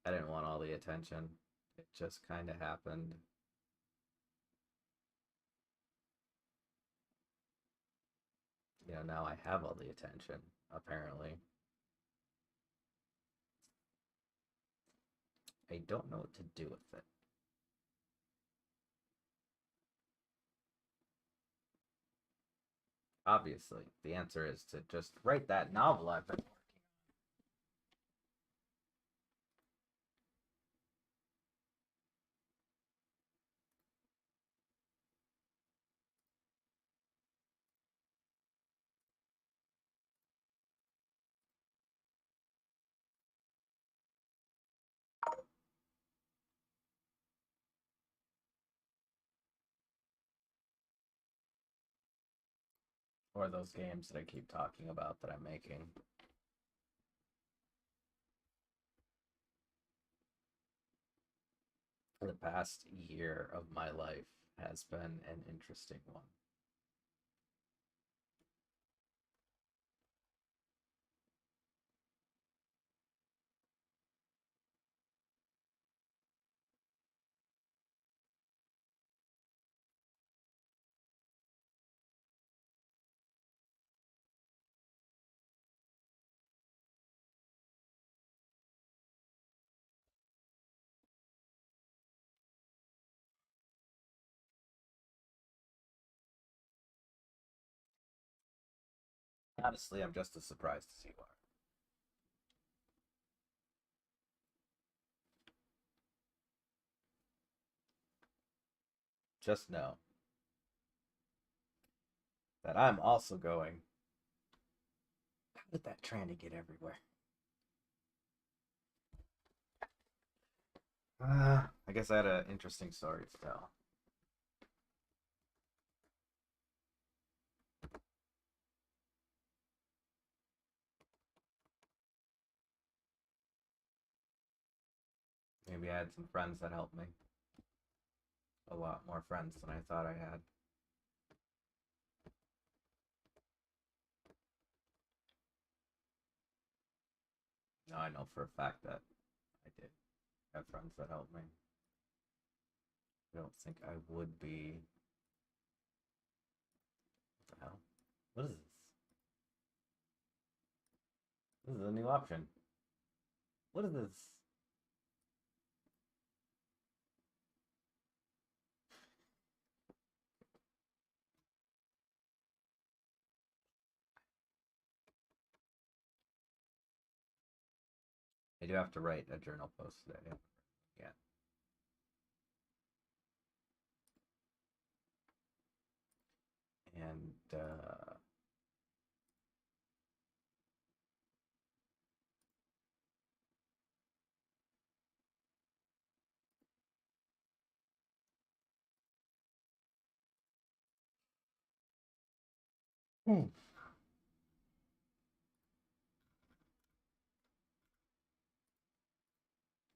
I didn't want all the attention. It just kind of happened. You know, now I have all the attention, apparently. I don't know what to do with it. Obviously, the answer is to just write that novel I've been Or those games that I keep talking about that I'm making. The past year of my life has been an interesting one. Honestly, I'm just as surprised as you are. Just know that I'm also going. How did that tranny get everywhere? I guess I had an interesting story to tell. Maybe I had some friends that helped me. A lot more friends than I thought I had. Now I know for a fact that I did have friends that helped me. I don't think I would be. What the hell? What is this? This is a new option. What is this? I do have to write a journal post today. Yeah. And hmm.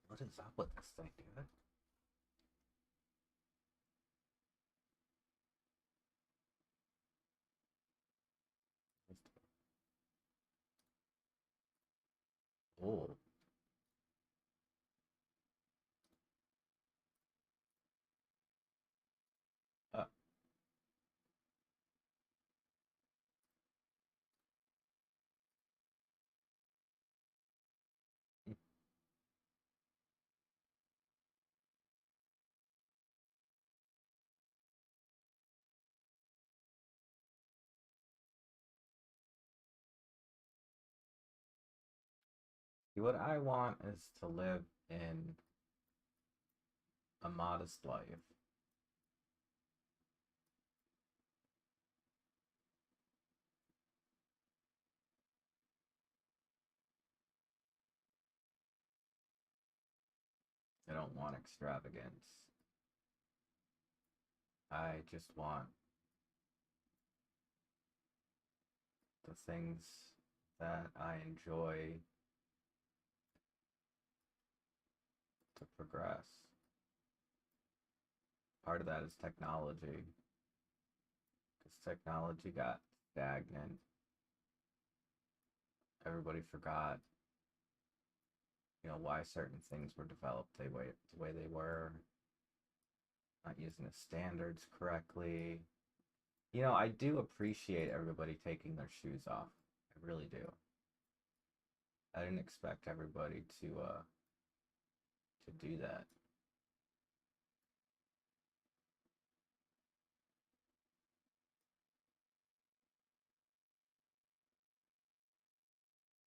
What is up with this thing, dude? Oh. Uh, what I want is to live in a modest life. I don't want extravagance. I just want the things that I enjoy to progress. Part of that is technology, because technology got stagnant. Everybody forgot, why certain things were developed the way they were, not using the standards correctly. I do appreciate everybody taking their shoes off. I really do. I didn't expect everybody to do that.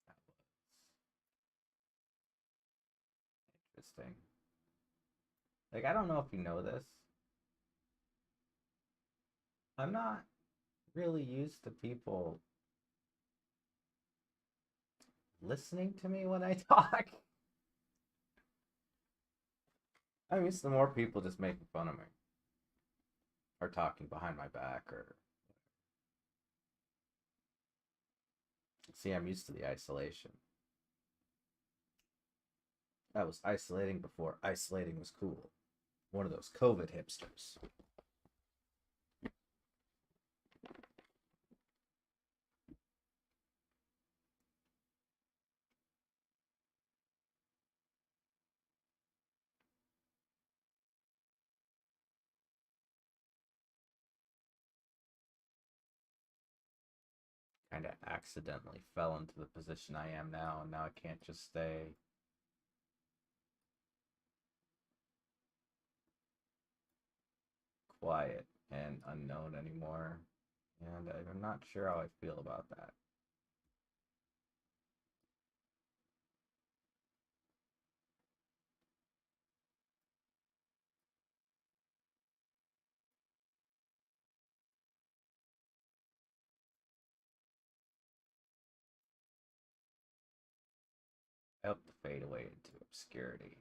That was interesting. Like, I don't know if you know this. I'm not really used to people listening to me when I talk. I'm used to more people just making fun of me or talking behind my back or See, I'm used to the isolation. I was isolating before isolating was cool. One of those COVID hipsters. Kind of accidentally fell into the position I am now, and now I can't just stay quiet and unknown anymore. And I'm not sure how I feel about that. I hope to fade away into obscurity.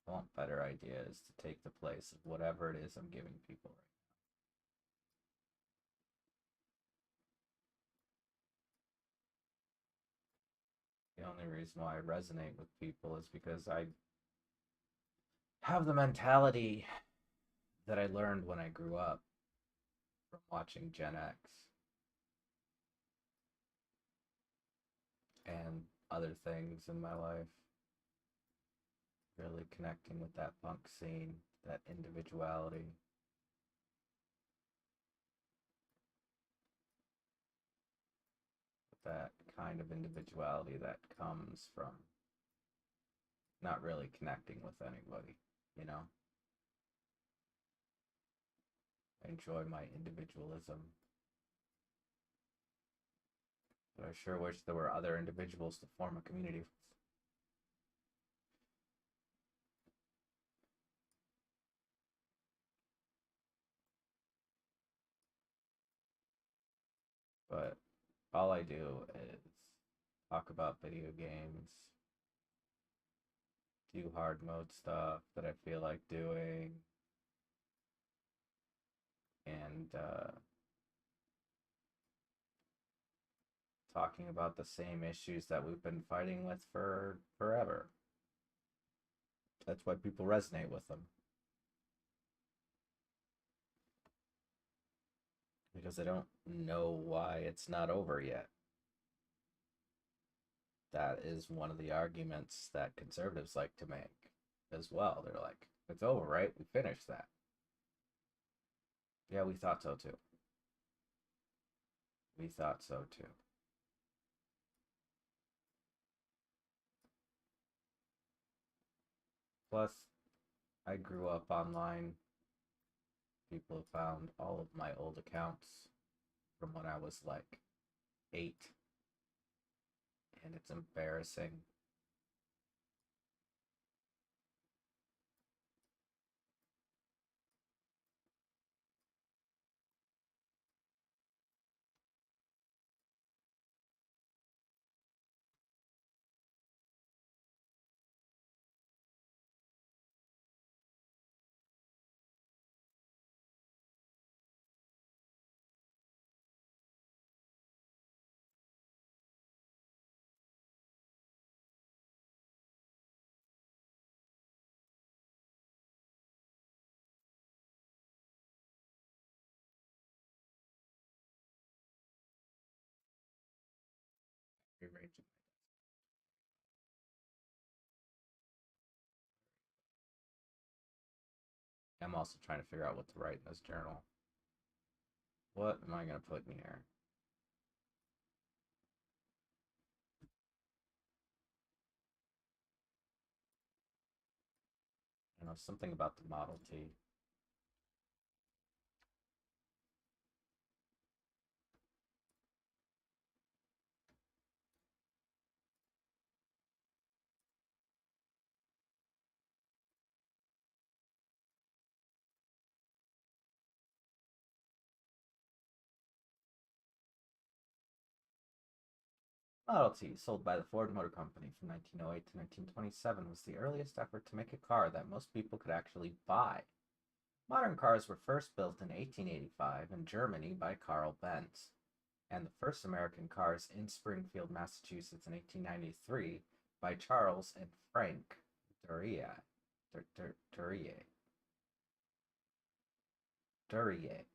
I want better ideas to take the place of whatever it is I'm giving people right now. The only reason why I resonate with people is because I have the mentality that I learned when I grew up from watching Gen X and other things in my life. Really connecting with that punk scene, that individuality. That kind of individuality that comes from not really connecting with anybody, you know? I enjoy my individualism. But I sure wish there were other individuals to form a community with. But all I do is talk about video games, do hard mode stuff that I feel like doing, and talking about the same issues that we've been fighting with for forever. That's why people resonate with them. Because they don't know why it's not over yet. That is one of the arguments that conservatives like to make as well. They're like, it's over, right? We finished that. Yeah, we thought so too. We thought so too. Plus, I grew up online. People have found all of my old accounts from when I was like 8, and it's embarrassing. Rearranging. I'm also trying to figure out what to write in this journal. What am I going to put in here? I know something about the Model T. Model T, sold by the Ford Motor Company from 1908 to 1927, was the earliest effort to make a car that most people could actually buy. Modern cars were first built in 1885 in Germany by Carl Benz. and the first American cars in Springfield, Massachusetts in 1893 by Charles and Frank Duryea. Duryea. Duryea.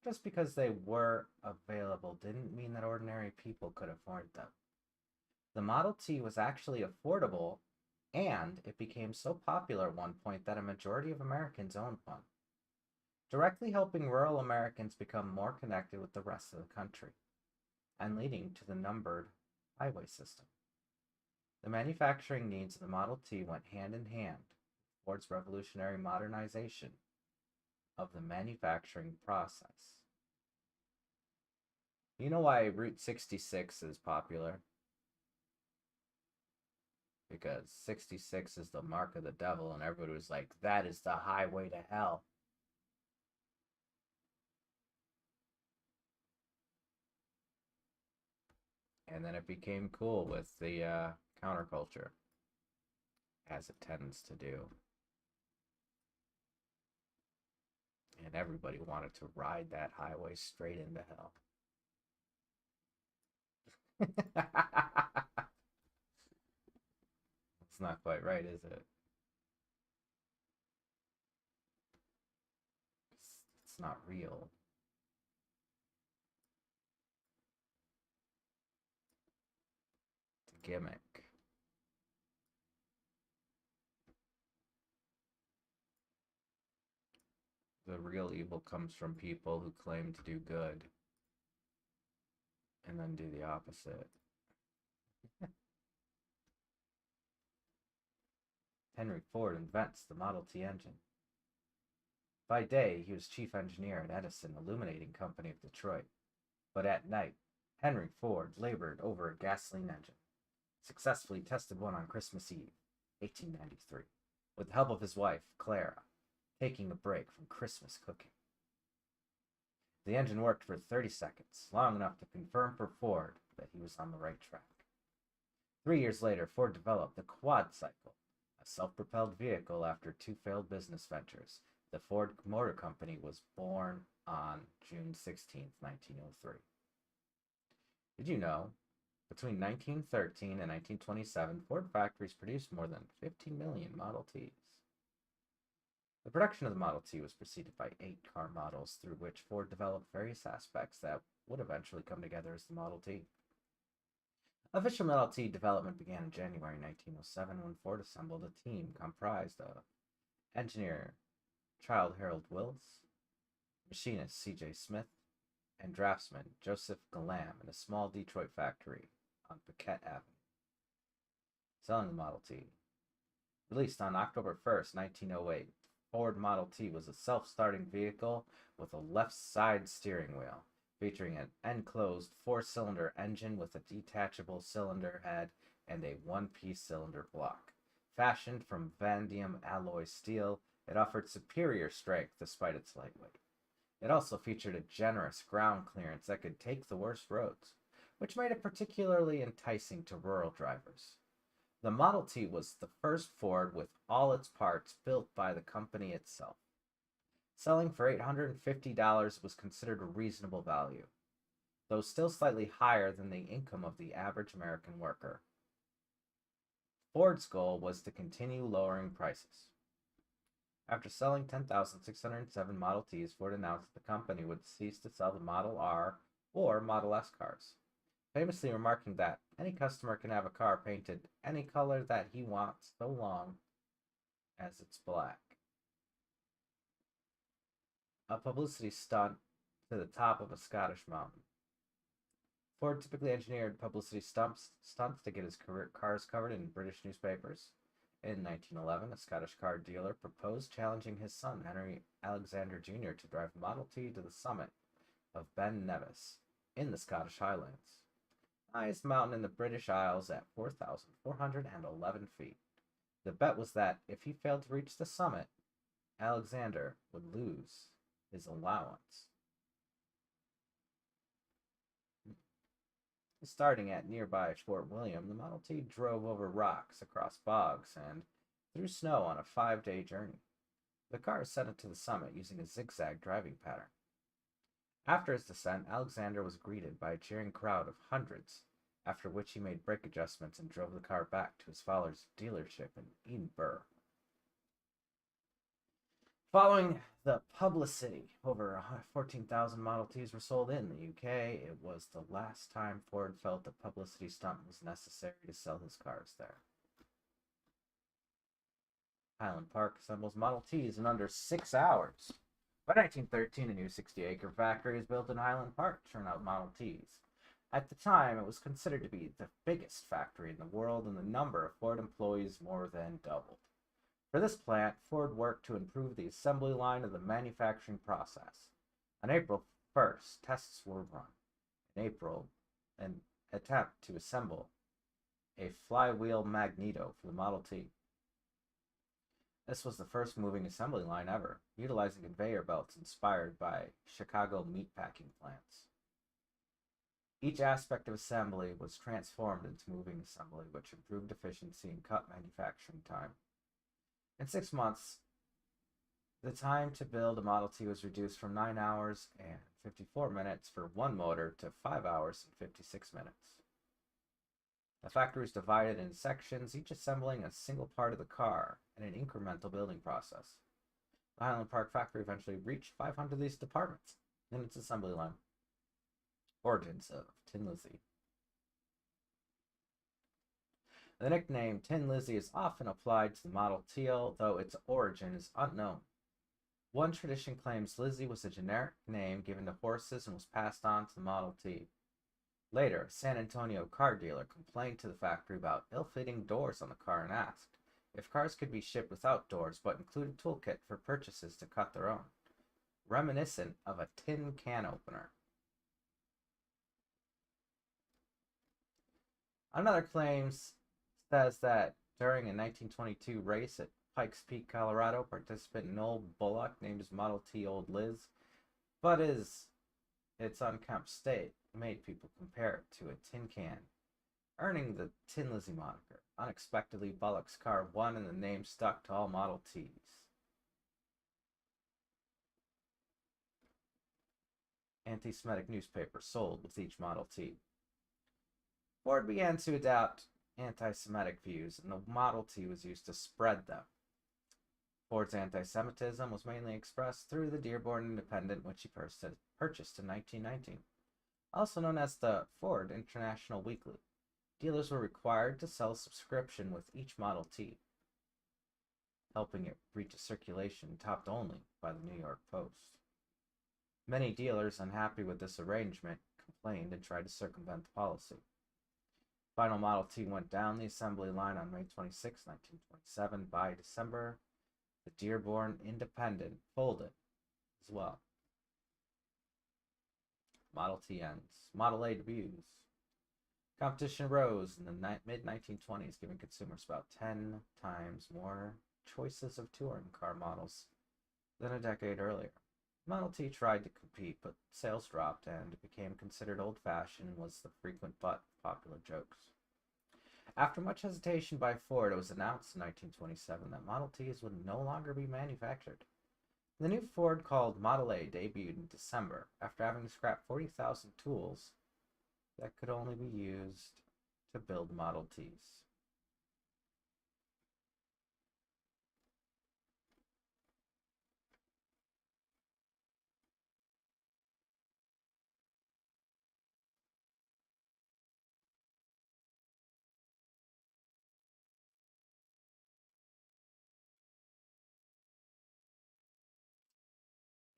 Just because they were available didn't mean that ordinary people could afford them. The Model T was actually affordable, and it became so popular at one point that a majority of Americans owned one, directly helping rural Americans become more connected with the rest of the country, and leading to the numbered highway system. The manufacturing needs of the Model T went hand in hand with Ford's revolutionary modernization of the manufacturing process. You know why Route 66 is popular? Because 66 is the mark of the devil, and everybody was like, that is the highway to hell. And then it became cool with the counterculture, as it tends to do. And everybody wanted to ride that highway straight into hell. It's not quite right, is it? It's not real. It's a gimmick. The real evil comes from people who claim to do good and then do the opposite. Henry Ford invents the Model T engine. By day, he was chief engineer at Edison Illuminating Company of Detroit, but at night, Henry Ford labored over a gasoline engine, successfully tested one on Christmas Eve, 1893, with the help of his wife, Clara, taking a break from Christmas cooking. The engine worked for 30 seconds, long enough to confirm for Ford that he was on the right track. 3 years later, Ford developed the quad cycle, a self-propelled vehicle after two failed business ventures. The Ford Motor Company was born on June 16, 1903. Did you know? Between 1913 and 1927, Ford factories produced more than 50 million Model Ts. The production of the Model T was preceded by 8 car models through which Ford developed various aspects that would eventually come together as the Model T. Official Model T development began in January 1907 when Ford assembled a team comprised of engineer Child Harold Wills, machinist C.J. Smith, and draftsman Joseph Galam in a small Detroit factory on Paquette Avenue. Selling the Model T. Released on October 1st, 1908, Ford Model T was a self-starting vehicle with a left-side steering wheel, featuring an enclosed 4-cylinder engine with a detachable cylinder head and a one-piece cylinder block. Fashioned from vanadium alloy steel, it offered superior strength despite its lightweight. It also featured a generous ground clearance that could take the worst roads, which made it particularly enticing to rural drivers. The Model T was the first Ford with all its parts built by the company itself. Selling for $850 was considered a reasonable value, though still slightly higher than the income of the average American worker. Ford's goal was to continue lowering prices. After selling 10,607 Model Ts, Ford announced that the company would cease to sell the Model R or Model S cars, famously remarking that any customer can have a car painted any color that he wants so long as it's black. A publicity stunt to the top of a Scottish mountain. Ford typically engineered publicity stunts to get his cars covered in British newspapers. In 1911, a Scottish car dealer proposed challenging his son, Henry Alexander Jr., to drive Model T to the summit of Ben Nevis in the Scottish Highlands, highest mountain in the British Isles at 4,411 feet. The bet was that if he failed to reach the summit, Alexander would lose his allowance. Starting at nearby Fort William, the Model T drove over rocks, across bogs, and through snow on a 5-day journey. The car ascended to the summit using a zigzag driving pattern. After his descent, Alexander was greeted by a cheering crowd of hundreds, after which he made brake adjustments and drove the car back to his father's dealership in Edinburgh. Following the publicity, over 14,000 Model Ts were sold in the UK. It was the last time Ford felt a publicity stunt was necessary to sell his cars there. Highland Park assembles Model Ts in under 6 hours. By 1913, a new 60-acre factory was built in Highland Park to turn out Model Ts. At the time, it was considered to be the biggest factory in the world, and the number of Ford employees more than doubled. For this plant, Ford worked to improve the assembly line of the manufacturing process. On April 1st, tests were run. In April, an attempt to assemble a flywheel magneto for the Model T. This was the first moving assembly line ever, utilizing conveyor belts inspired by Chicago meatpacking plants. Each aspect of assembly was transformed into moving assembly, which improved efficiency and cut manufacturing time. In 6 months, the time to build a Model T was reduced from 9 hours and 54 minutes for one motor to 5 hours and 56 minutes. The factory was divided into sections, each assembling a single part of the car in an incremental building process. The Highland Park factory eventually reached 500 of these departments in its assembly line. Origins of Tin Lizzie. The nickname Tin Lizzie is often applied to the Model T, though its origin is unknown. One tradition claims Lizzie was a generic name given to horses and was passed on to the Model T. Later, a San Antonio car dealer complained to the factory about ill-fitting doors on the car and asked if cars could be shipped without doors but included a toolkit for purchases to cut their own, reminiscent of a tin can opener. Another claim says that during a 1922 race at Pikes Peak, Colorado, participant Noel Bullock named his Model T Old Liz, but its unkempt state made people compare it to a tin can, earning the Tin Lizzie moniker. Unexpectedly, Bullock's car won and the name stuck to all Model Ts. Anti-Semitic newspaper sold with each Model T. Ford began to adopt anti-Semitic views, and the Model T was used to spread them. Ford's anti-Semitism was mainly expressed through the Dearborn Independent, which he purchased in 1919. Also known as the Ford International Weekly, dealers were required to sell a subscription with each Model T, helping it reach a circulation topped only by the New York Post. Many dealers, unhappy with this arrangement, complained and tried to circumvent the policy. Final Model T went down the assembly line on May 26, 1927. By December, the Dearborn Independent folded as well. Model T ends. Model A debuts. Competition rose in the mid-1920s, giving consumers about 10 times more choices of touring car models than a decade earlier. Model T tried to compete, but sales dropped and it became considered old-fashioned and was the frequent butt of popular jokes. After much hesitation by Ford, it was announced in 1927 that Model Ts would no longer be manufactured. The new Ford called Model A debuted in December after having to scrap 40,000 tools that could only be used to build Model Ts.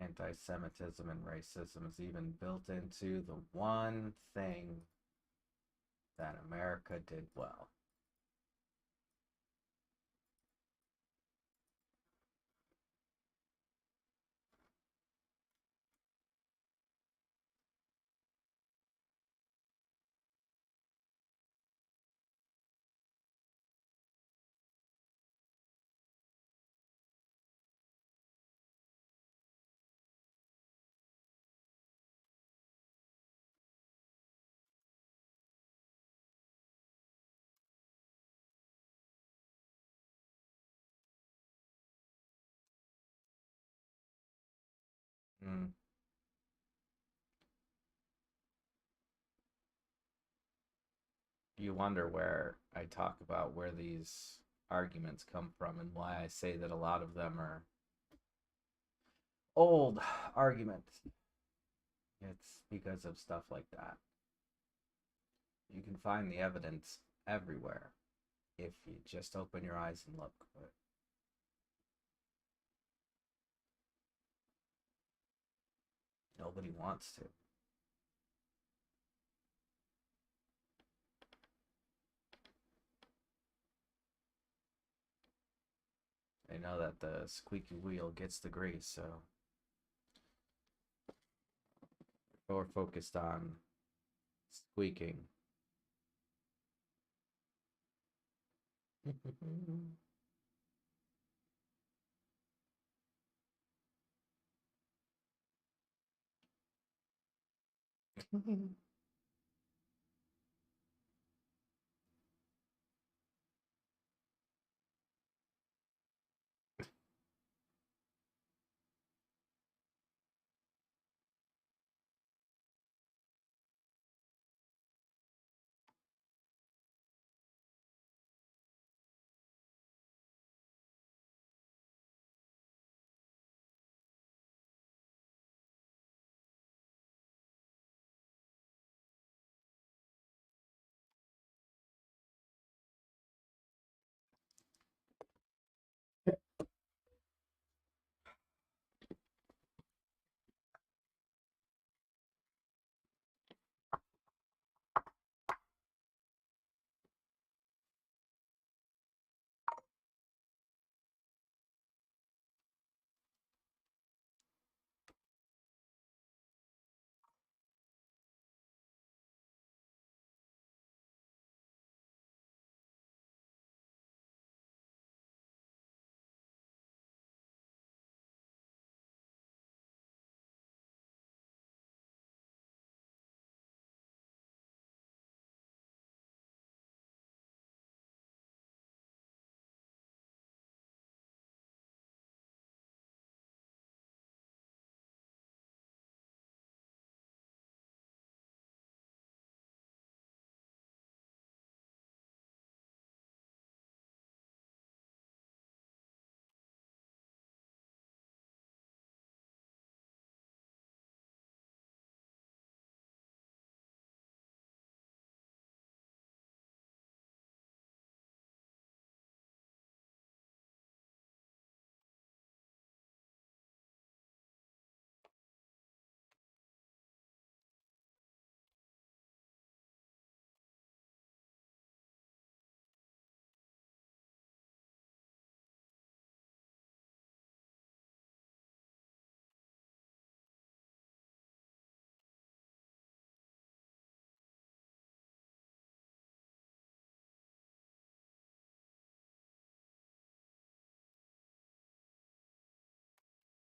Anti-Semitism and racism is even built into the one thing that America did well. Mm. you wonder where I talk about where these arguments come from and why I say that a lot of them are old arguments. It's because of stuff like that. You can find the evidence everywhere if you just open your eyes and look. But nobody wants to. They know that the squeaky wheel gets the grease, so we're focused on squeaking.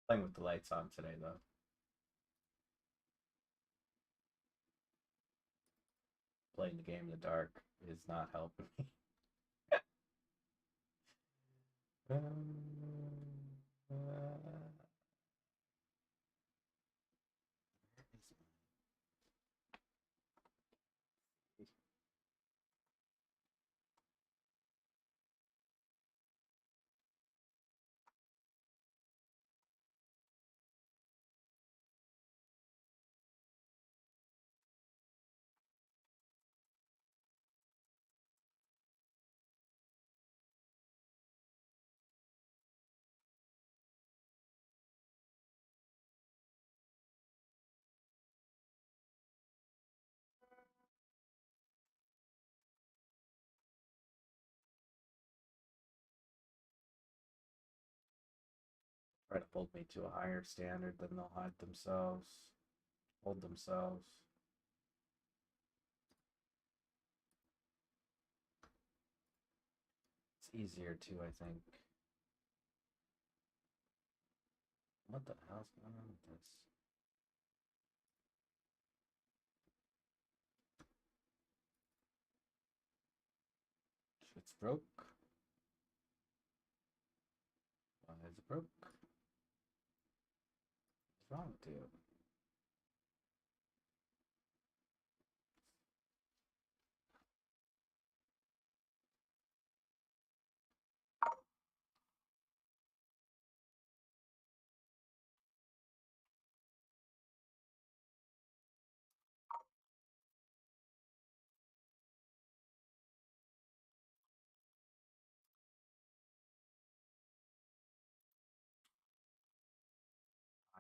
Playing with the lights on today, though. Playing the game in the dark is not helping me. Try to hold me to a higher standard than they'll hold themselves. It's easier to, I think. What the hell's going on with this? Shit's broke. Why is it broke? What's wrong with you?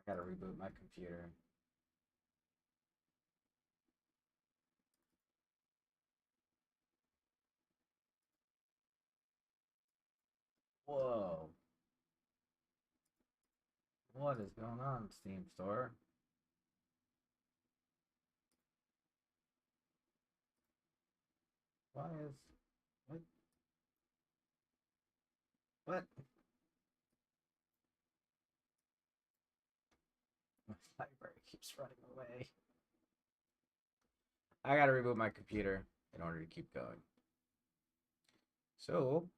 I gotta reboot my computer. Whoa. What is going on, Steam Store? Why is... What? What? My library keeps running away. I gotta reboot my computer in order to keep going. So,